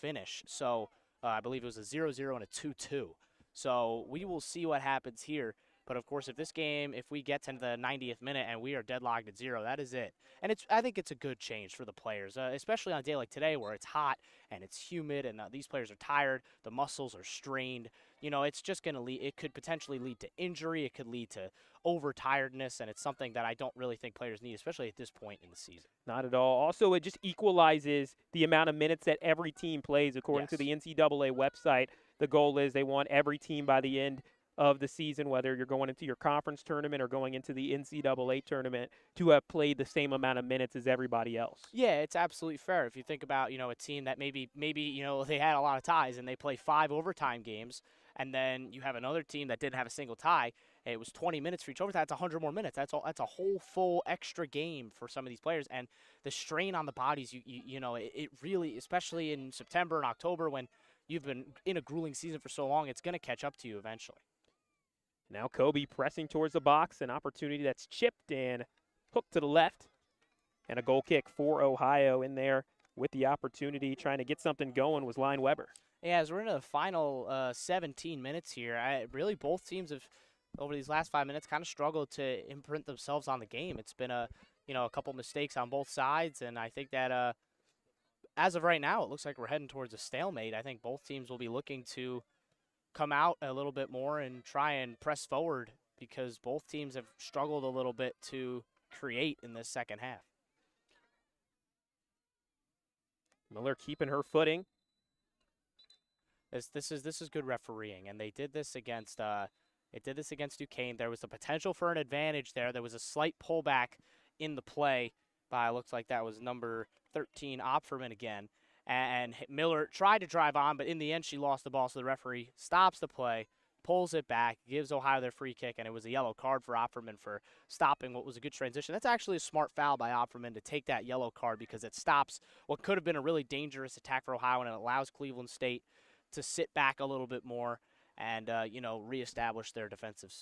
finish. So I believe it was a 0-0 and a 2-2. So we will see what happens here. But of course, if we get to the 90th minute and we are deadlocked at 0, that is it. And I think it's a good change for the players, especially on a day like today where it's hot and it's humid and these players are tired, the muscles are strained. It's just going to lead. It could potentially lead to injury. It could lead to overtiredness, and it's something that I don't really think players need, especially at this point in the season. Not at all. Also, it just equalizes the amount of minutes that every team plays. According to the NCAA website, the goal is they want every team by the end of the season, whether you're going into your conference tournament or going into the NCAA tournament, to have played the same amount of minutes as everybody else. Yeah, it's absolutely fair. If you think about, a team that maybe they had a lot of ties and they play 5 overtime games, and then you have another team that didn't have a single tie. It was 20 minutes for each overtime. That's 100 more minutes. That's a whole full extra game for some of these players. And the strain on the bodies, it really, especially in September and October when you've been in a grueling season for so long, it's going to catch up to you eventually. Now Kobe pressing towards the box, an opportunity that's chipped and hooked to the left. And a goal kick for Ohio in there with the opportunity, trying to get something going, was Line Weber. Yeah, as we're into the final 17 minutes here, really both teams have, over these last 5 minutes, kind of struggled to imprint themselves on the game. It's been a couple mistakes on both sides, and I think that as of right now, it looks like we're heading towards a stalemate. I think both teams will be looking to come out a little bit more and try and press forward because both teams have struggled a little bit to create in this second half. Miller keeping her footing. This is good refereeing, and they did this against Duquesne. There was the potential for an advantage there. There was a slight pullback in the play by, looks like that was number 13 Opferman again, and Miller tried to drive on, but in the end she lost the ball, so the referee stops the play, pulls it back, gives Ohio their free kick, and it was a yellow card for Opferman for stopping what was a good transition. That's actually a smart foul by Opferman to take that yellow card because it stops what could have been a really dangerous attack for Ohio, and it allows Cleveland State to sit back a little bit more and, reestablish their defensive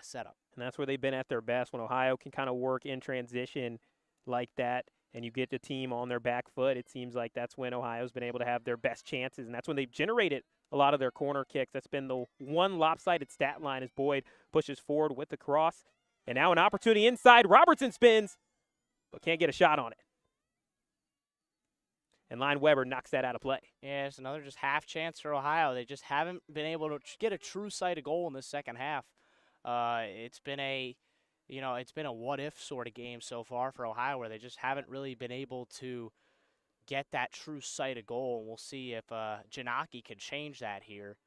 setup. And that's where they've been at their best, when Ohio can kind of work in transition like that and you get the team on their back foot. It seems like that's when Ohio's been able to have their best chances, and that's when they've generated a lot of their corner kicks. That's been the one lopsided stat line as Boyd pushes forward with the cross. And now an opportunity inside. Robertson spins, but can't get a shot on it. And Line Weber knocks that out of play. Yeah, it's another just half chance for Ohio. They just haven't been able to get a true sight of goal in the second half. It's been a what-if sort of game so far for Ohio, where they just haven't really been able to get that true sight of goal. And we'll see if Janaki can change that here.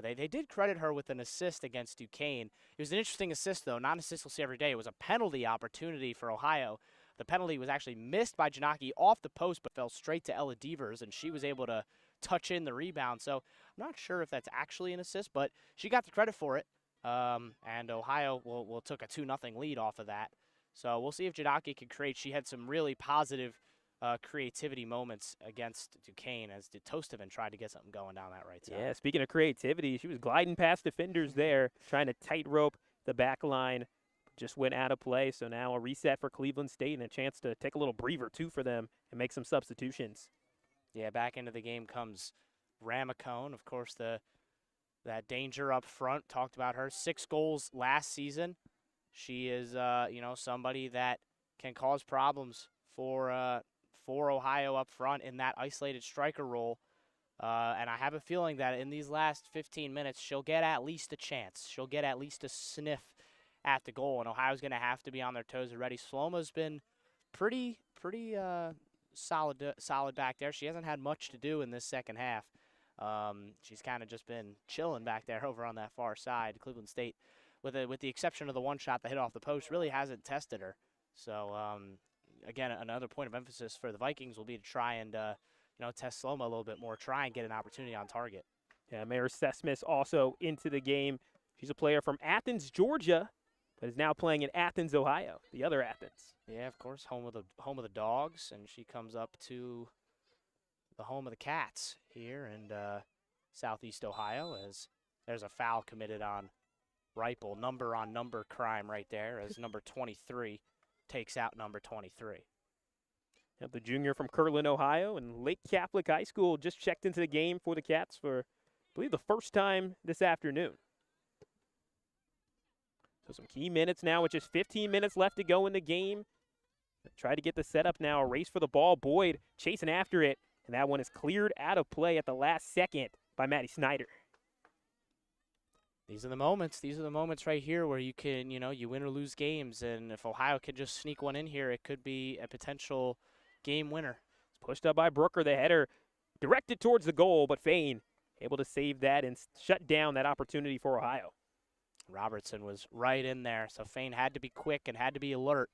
They did credit her with an assist against Duquesne. It was an interesting assist, though. Not an assist we'll see every day. It was a penalty opportunity for Ohio. The penalty was actually missed by Janaki off the post, but fell straight to Ella Devers, and she was able to touch in the rebound. So I'm not sure if that's actually an assist, but she got the credit for it. And Ohio will took a 2-0 lead off of that. So we'll see if Janaki can create. She had some really positive creativity moments against Duquesne, as did Tostovan tried to get something going down that right side. Yeah, speaking of creativity, she was gliding past defenders there, trying to tightrope the back line. Just went out of play, so now a reset for Cleveland State and a chance to take a little breather, too, for them and make some substitutions. Yeah, back into the game comes Ramacone. Of course, that danger up front, talked about her. 6 goals last season. She is, somebody that can cause problems for Ohio up front in that isolated striker role. And I have a feeling that in these last 15 minutes, she'll get at least a chance. She'll get at least a sniff at the goal, and Ohio's going to have to be on their toes already. Sloma's been pretty solid back there. She hasn't had much to do in this second half. She's kind of just been chilling back there over on that far side. Cleveland State, with the exception of the one shot that hit off the post, really hasn't tested her. So again, another point of emphasis for the Vikings will be to try and test Sloma a little bit more, try and get an opportunity on target. Yeah, Mayor Sesmis also into the game. She's a player from Athens, Georgia, but is now playing in Athens, Ohio, the other Athens. Yeah, of course, home of the Dogs, and she comes up to the home of the Cats here in Southeast Ohio, as there's a foul committed on Reipel. Number on number crime right there, as number 23 takes out number 23. Yep, the junior from Kirtland, Ohio, and Lake Catholic High School just checked into the game for the Cats for, I believe, the first time this afternoon. So some key minutes now with just 15 minutes left to go in the game. Try to get the setup now. A race for the ball. Boyd chasing after it. And that one is cleared out of play at the last second by Maddie Snyder. These are the moments. These are the moments right here where you can, you win or lose games. And if Ohio could just sneak one in here, it could be a potential game winner. It's pushed up by Brooker. The header directed towards the goal, but Fain able to save that and shut down that opportunity for Ohio. Robertson was right in there, so Fain had to be quick and had to be alert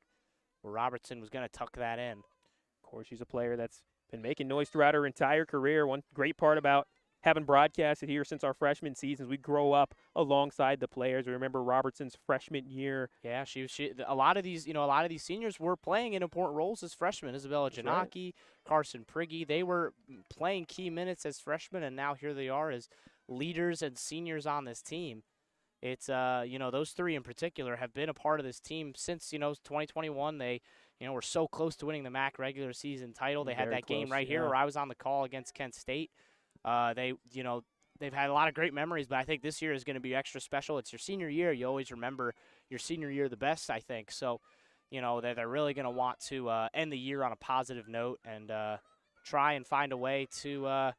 where Robertson was going to tuck that in. Of course, she's a player that's been making noise throughout her entire career. One great part about having broadcasted here since our freshman seasons, we grow up alongside the players. We remember Robertson's freshman year. Yeah, a lot of these seniors were playing in important roles as freshmen. Isabella Janaki, right. Carson Prigge, they were playing key minutes as freshmen, and now here they are as leaders and seniors on this team. It's those three in particular have been a part of this team since 2021. They were so close to winning the MAC regular season title. They had that game right here where I was on the call against Kent State. They've had a lot of great memories, but I think this year is going to be extra special. It's your senior year. You always remember your senior year the best, I think. So, they're really going to want to end the year on a positive note and try and find a way to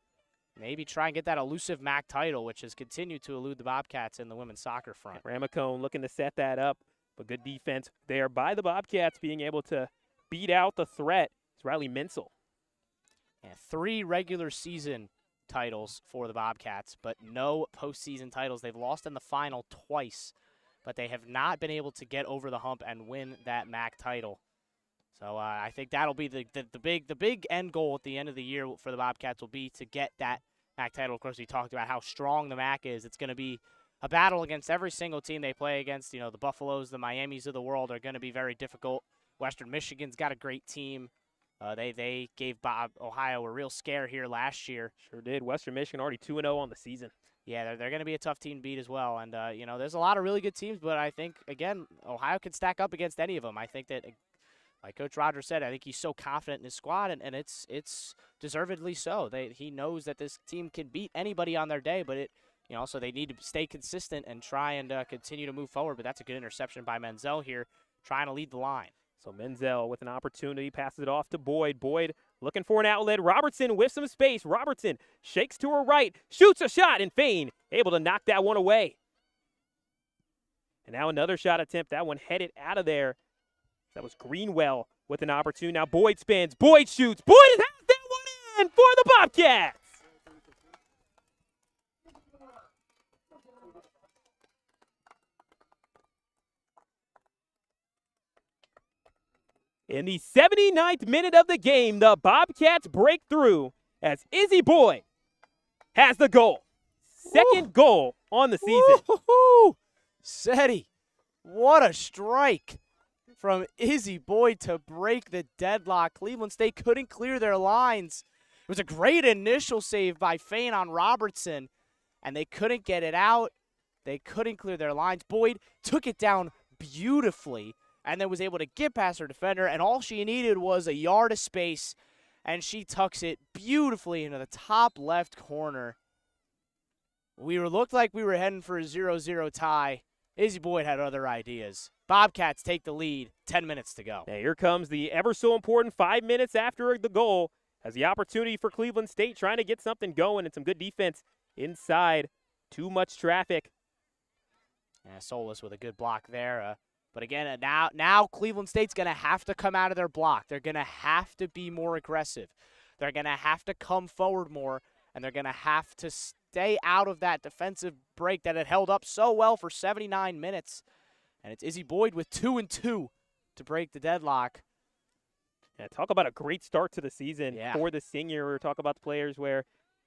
maybe try and get that elusive MAC title, which has continued to elude the Bobcats in the women's soccer front. Ramacone looking to set that up, but good defense there by the Bobcats, being able to beat out the threat. It's Riley Minsel. Yeah, 3 regular season titles for the Bobcats, but no postseason titles. They've lost in the final twice, but they have not been able to get over the hump and win that MAC title. So I think that'll be the big end goal at the end of the year for the Bobcats will be to get that MAC title. Of course, we talked about how strong the MAC is. It's going to be a battle against every single team they play against. The Buffaloes, the Miamis of the world are going to be very difficult. Western Michigan's got a great team. They gave Ohio a real scare here last year. Sure did. Western Michigan already 2-0 on the season. Yeah, they're going to be a tough team to beat as well. And, there's a lot of really good teams, but I think, again, Ohio can stack up against any of them. I think that, like Coach Rogers said, I think he's so confident in his squad, and it's deservedly so. He knows that this team can beat anybody on their day, but so they need to stay consistent and try and continue to move forward. But that's a good interception by Menzel here, trying to lead the line. So Menzel with an opportunity, passes it off to Boyd. Boyd looking for an outlet. Robertson with some space. Robertson shakes to her right, shoots a shot, and Fain able to knock that one away. And now another shot attempt. That one headed out of there. That was Greenwell with an opportunity. Now Boyd spins. Boyd shoots. Boyd has had that one in for the Bobcats. In the 79th minute of the game, the Bobcats break through as Izzy Boyd has the goal. Second goal on the season. Woo-hoo-hoo. Seti, what a strike from Izzy Boyd to break the deadlock. Cleveland State couldn't clear their lines. It was a great initial save by Fain on Robertson, and they couldn't get it out. They couldn't clear their lines. Boyd took it down beautifully and then was able to get past her defender, and all she needed was a yard of space, and she tucks it beautifully into the top left corner. Looked like we were heading for a 0-0 tie. Izzy Boyd had other ideas. Bobcats take the lead, 10 minutes to go. Now here comes the ever so important 5 minutes after the goal as the opportunity for Cleveland State trying to get something going and some good defense inside. Too much traffic. Yeah, Solis with a good block there. But again, now Cleveland State's going to have to come out of their block. They're going to have to be more aggressive. They're going to have to come forward more, and they're going to have to stay out of that defensive break that had held up so well for 79 minutes. And it's Izzy Boyd with 2 and 2 to break the deadlock. Yeah, talk about a great start to the season for the senior. We're talking about the players where,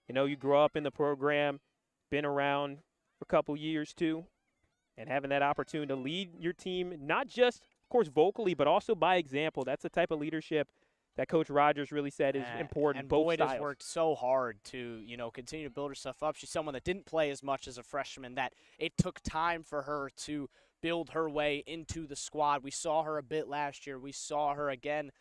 you grow up in the program, been around for a couple years too, and having that opportunity to lead your team, not just, of course, vocally, but also by example. That's the type of leadership that Coach Rogers really said is important. And both Boyd styles. has worked so hard to, continue to build herself up. She's someone that didn't play as much as a freshman, that it took time for her to build her way into the squad. We saw her a bit last year. We saw her again,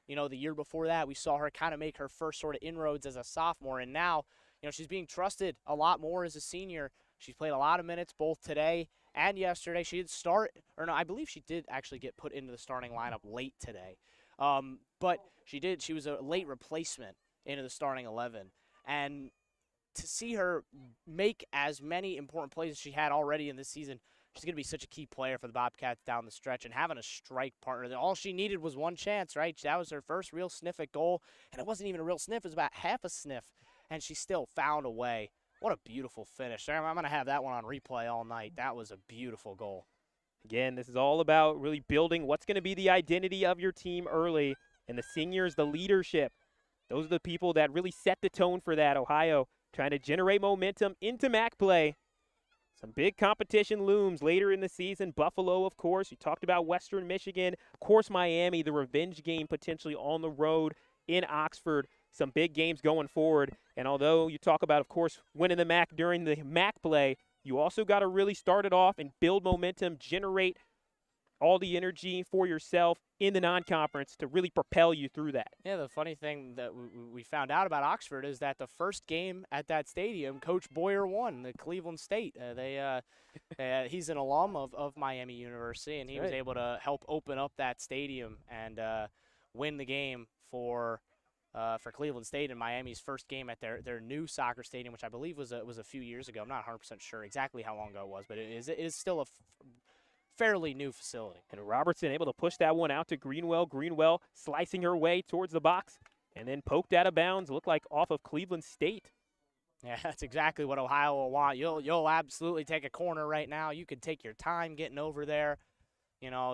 the year before that. We saw her kind of make her first sort of inroads as a sophomore. And now, she's being trusted a lot more as a senior. She's played a lot of minutes both today and yesterday. She did start, or no, I believe she did actually get put into the starting lineup late today. But she was a late replacement into the starting 11. And to see her make as many important plays as she had already in this season, she's going to be such a key player for the Bobcats down the stretch, and having a strike partner. All she needed was one chance, right? That was her first real sniff at goal, and it wasn't even a real sniff. It was about half a sniff, and she still found a way. What a beautiful finish. I'm going to have that one on replay all night. That was a beautiful goal. Again, this is all about really building what's going to be the identity of your team early, and the seniors, the leadership. Those are the people that really set the tone for that. Ohio trying to generate momentum into MAC play. Some big competition looms later in the season. Buffalo, of course. You talked about Western Michigan. Of course, Miami, the revenge game potentially on the road in Oxford. Some big games going forward. And although you talk about, of course, winning the MAC during the MAC play, you also got to really start it off and build momentum, generate all the energy for yourself in the non-conference to really propel you through that. Yeah, the funny thing that we found out about Oxford is that the first game at that stadium, Coach Boyer won, the Cleveland State. He's an alum of Miami University, and he was able to help open up that stadium and win the game for Cleveland State in Miami's first game at their new soccer stadium, which I believe was a few years ago. I'm not 100% sure exactly how long ago it was, but it is still a fairly new facility. And Robertson able to push that one out to Greenwell. Greenwell slicing her way towards the box and then poked out of bounds. Looked like off of Cleveland State. Yeah, that's exactly what Ohio will want. You'll absolutely take a corner right now. You could take your time getting over there.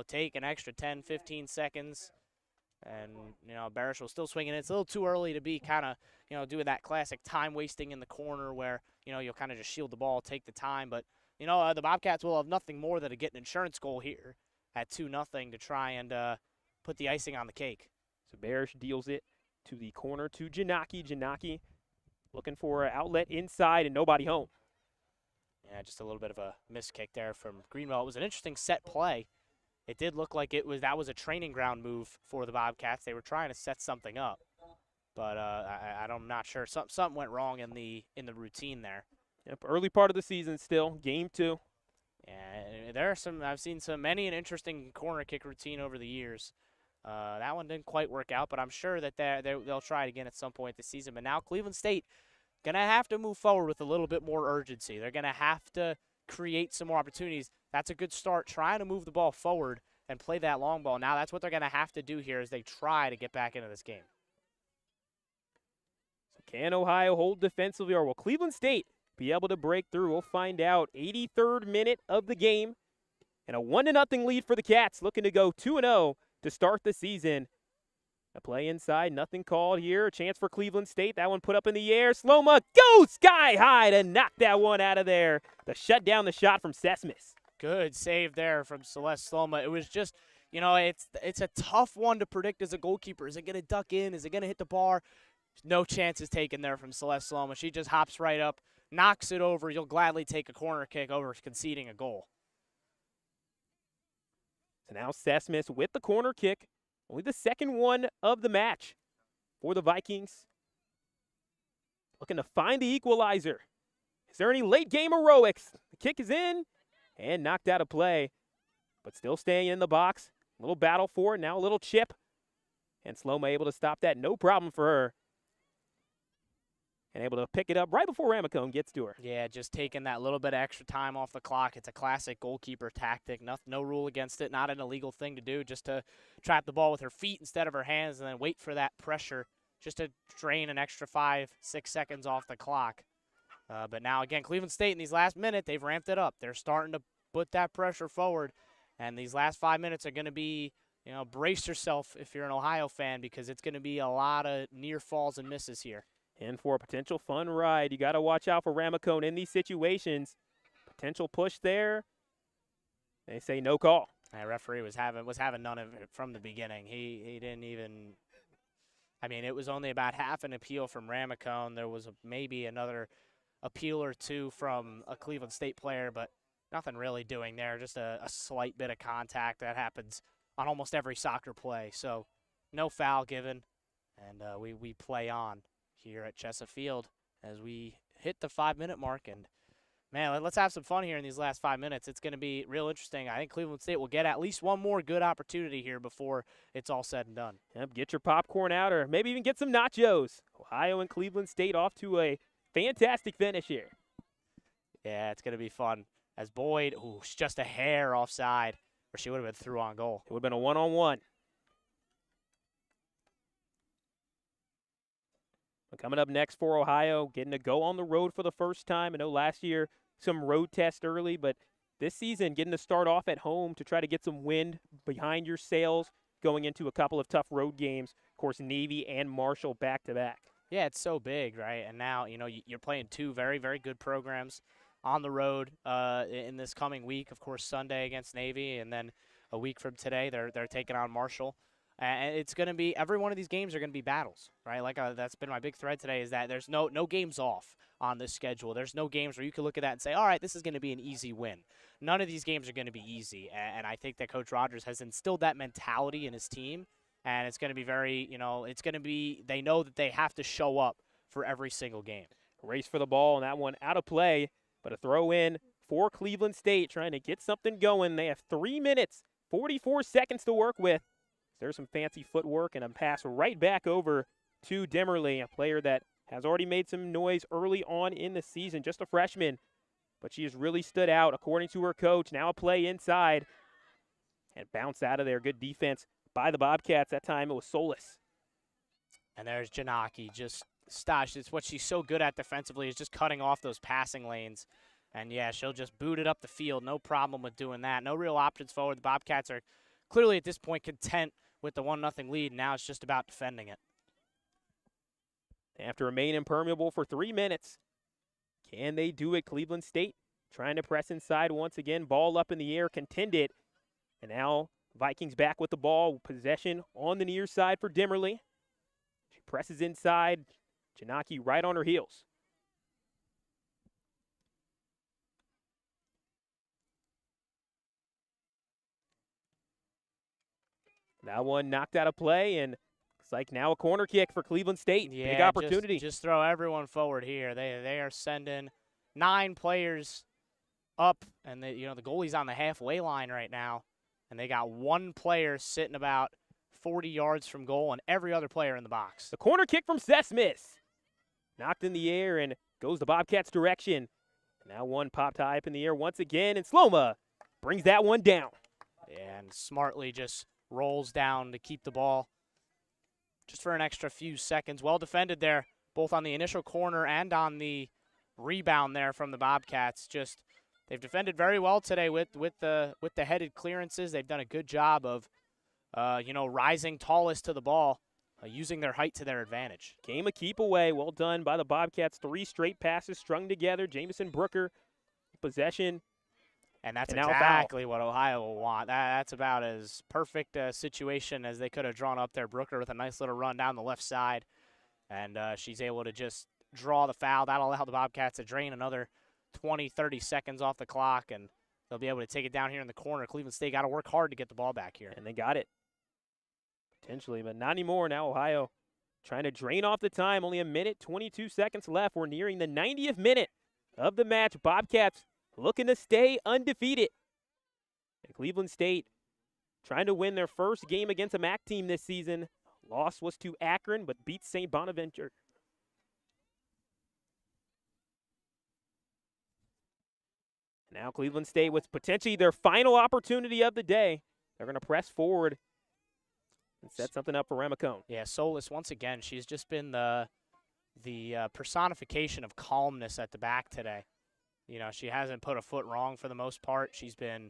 Take an extra 10, 15 seconds. And, Barish will still swing it. It's a little too early to be kind of, doing that classic time wasting in the corner where, you'll kind of just shield the ball, take the time. But, the Bobcats will have nothing more than to get an insurance goal here at 2-0 to try and put the icing on the cake. So Barish deals it to the corner to Janaki. Janaki looking for an outlet inside and nobody home. Yeah, just a little bit of a missed kick there from Greenwell. It was an interesting set play. It did look like that was a training ground move for the Bobcats. They were trying to set something up, but I'm not sure. Something went wrong in the routine there. Yep, early part of the season still, game 2. Yeah, there are I've seen many an interesting corner kick routine over the years. That one didn't quite work out, but I'm sure that they'll try it again at some point this season. But now Cleveland State gonna have to move forward with a little bit more urgency. They're gonna have to create some more opportunities. That's a good start, trying to move the ball forward and play that long ball. Now that's what they're gonna have to do here as they try to get back into this game. So can Ohio hold defensively, or will Cleveland State be able to break through? We'll find out. 83rd minute of the game, and a 1-0 lead for the Cats, looking to go 2-0 to start the season. A play inside, nothing called here. A chance for Cleveland State. That one put up in the air. Sloma goes sky high to knock that one out of there. To shut down the shot from Sesmis. Good save there from Celeste Sloma. It was just, it's a tough one to predict as a goalkeeper. Is it going to duck in? Is it going to hit the bar? No chances taken there from Celeste Sloma. She just hops right up, knocks it over. You'll gladly take a corner kick over conceding a goal. So now Sesmis with the corner kick. Only the second one of the match for the Vikings. Looking to find the equalizer. Is there any late game heroics? The kick is in and knocked out of play, but still staying in the box. A little battle for it. Now a little chip. And Sloma able to stop that. No problem for her. And able to pick it up right before Ramacone gets to her. Yeah, just taking that little bit of extra time off the clock. It's a classic goalkeeper tactic. No rule against it. Not an illegal thing to do. Just to trap the ball with her feet instead of her hands and then wait for that pressure just to drain an extra 5-6 seconds off the clock. But now, again, Cleveland State in these last minute, they've ramped it up. They're starting to put that pressure forward. And these last 5 minutes are going to be, brace yourself if you're an Ohio fan, because it's going to be a lot of near falls and misses here. And for a potential fun ride, you got to watch out for Ramacone in these situations. Potential push there. They say no call. The referee was having none of it from the beginning. He didn't even. I mean, it was only about half an appeal from Ramacone. There was maybe another appeal or two from a Cleveland State player, but nothing really doing there. Just a slight bit of contact that happens on almost every soccer play. So no foul given, and we play on here at Chesa Field as we hit the 5-minute mark, and Man, let's have some fun here in these last 5 minutes. It's going to be real interesting. I think Cleveland State will get at least one more good opportunity here before it's all said and done. Yep, get your popcorn out or maybe even get some nachos. Ohio and Cleveland State off to a fantastic finish here. Yeah, it's going to be fun. As Boyd, she's just a hair offside, or she would have been through on goal. It would have been a one-on-one. Coming up next for Ohio, getting to go on the road for the first time. I know last year some road test early, but this season getting to start off at home to try to get some wind behind your sails going into a couple of tough road games. Of course, Navy and Marshall back-to-back. Yeah, it's so big, right? And now, you're playing two very, very good programs on the road in this coming week. Of course, Sunday against Navy, and then a week from today, they're taking on Marshall. And it's going to be, every one of these games are going to be battles, right? Like that's been my big thread today, is that there's no games off on this schedule. There's no games where you can look at that and say, all right, this is going to be an easy win. None of these games are going to be easy. And I think that Coach Rogers has instilled that mentality in his team. And it's going to be very, it's going to be, they know that they have to show up for every single game. Race for the ball, and that one out of play, but a throw in for Cleveland State trying to get something going. They have 3 minutes, 44 seconds to work with. There's some fancy footwork and a pass right back over to Dimmerly, a player that has already made some noise early on in the season, just a freshman. But she has really stood out, according to her coach. Now a play inside and bounce out of there. Good defense by the Bobcats. That time it was Solis. And there's Janaki, just Stash. It's what she's so good at defensively, is just cutting off those passing lanes. And, yeah, she'll just boot it up the field. No problem with doing that. No real options forward. The Bobcats are clearly at this point content with the 1-0 lead. Now it's just about defending it. They have to remain impermeable for 3 minutes. Can they do it? Cleveland State trying to press inside once again. Ball up in the air, contended. And now Vikings back with the ball. Possession on the near side for Dimmerly. She presses inside. Janaki right on her heels. That one knocked out of play, and looks like now a corner kick for Cleveland State. Yeah, big opportunity. Just throw everyone forward here. They are sending 9 players up, and the goalie's on the halfway line right now, and they got 1 player sitting about 40 yards from goal, and every other player in the box. The corner kick from Sesmis. Knocked in the air and goes the Bobcats' direction. Now one popped high up in the air once again, and Sloma brings that one down. And smartly just rolls down to keep the ball just for an extra few seconds. Well defended there, both on the initial corner and on the rebound there from the Bobcats. Just they've defended very well today with the headed clearances. They've done a good job of rising tallest to the ball, using their height to their advantage. Game a keep away. Well done by the Bobcats. 3 straight passes strung together. Jamison Brooker, possession. And that's exactly what Ohio will want. That's about as perfect a situation as they could have drawn up there. Brooker with a nice little run down the left side. And she's able to just draw the foul. That'll allow the Bobcats to drain another 20, 30 seconds off the clock. And they'll be able to take it down here in the corner. Cleveland State got to work hard to get the ball back here. And they got it. Potentially, but not anymore. Now Ohio trying to drain off the time. Only a minute, 22 seconds left. We're nearing the 90th minute of the match. Bobcats looking to stay undefeated. And Cleveland State trying to win their first game against a MAC team this season. Loss was to Akron, but beats St. Bonaventure. Now Cleveland State with potentially their final opportunity of the day. They're going to press forward and set something up for Ramacone. Yeah, Solis, once again, she's just been the personification of calmness at the back today. She hasn't put a foot wrong for the most part. She's been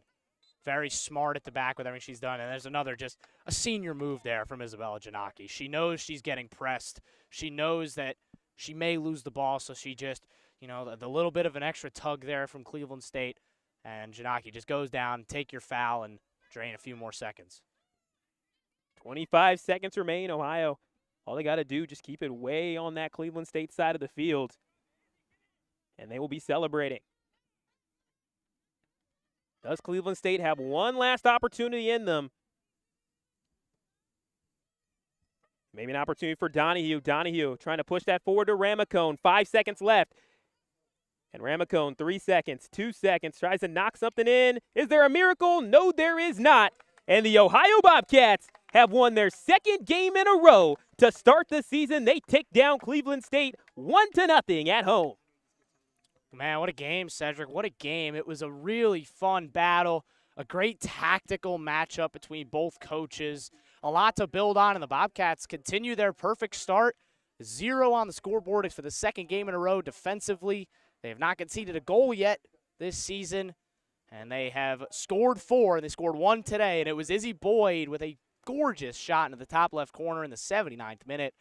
very smart at the back with everything she's done. And there's another just a senior move there from Isabella Janaki. She knows she's getting pressed. She knows that she may lose the ball, so she just, the little bit of an extra tug there from Cleveland State. And Janaki just goes down, take your foul, and drain a few more seconds. 25 seconds remain. Ohio, all they got to do, just keep it way on that Cleveland State side of the field, and they will be celebrating. Does Cleveland State have one last opportunity in them? Maybe an opportunity for Donahue. Donahue trying to push that forward to Ramacone. 5 seconds left. And Ramacone, 3 seconds, 2 seconds, tries to knock something in. Is there a miracle? No, there is not. And the Ohio Bobcats have won their second game in a row to start the season. They take down Cleveland State 1-0 at home. Man, what a game, Cedric. What a game. It was a really fun battle, a great tactical matchup between both coaches. A lot to build on, and the Bobcats continue their perfect start. 0 on the scoreboard for the second game in a row defensively. They have not conceded a goal yet this season, and they have scored 4, and they scored 1 today, and it was Izzy Boyd with a gorgeous shot into the top left corner in the 79th minute.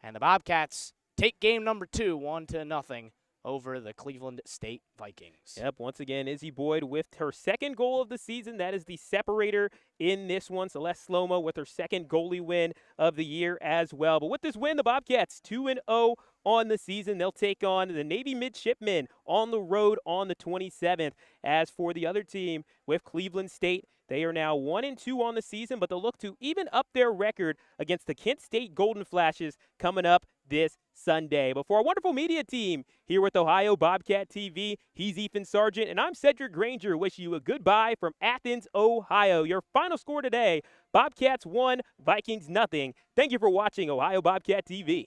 And the Bobcats take game number 2, 1-0. Over the Cleveland State Vikings. Yep, once again, Izzy Boyd with her second goal of the season. That is the separator in this one. Celeste Slomo with her second goalie win of the year as well. But with this win, the Bobcats 2-0 on the season. They'll take on the Navy Midshipmen on the road on the 27th. As for the other team with Cleveland State, they are now 1-2 on the season, but they'll look to even up their record against the Kent State Golden Flashes coming up this Sunday. But for our wonderful media team here with Ohio Bobcat TV, he's Ethan Sargent, and I'm Cedric Granger. Wish you a goodbye from Athens, Ohio. Your final score today, Bobcats 1, Vikings 0. Thank you for watching Ohio Bobcat TV.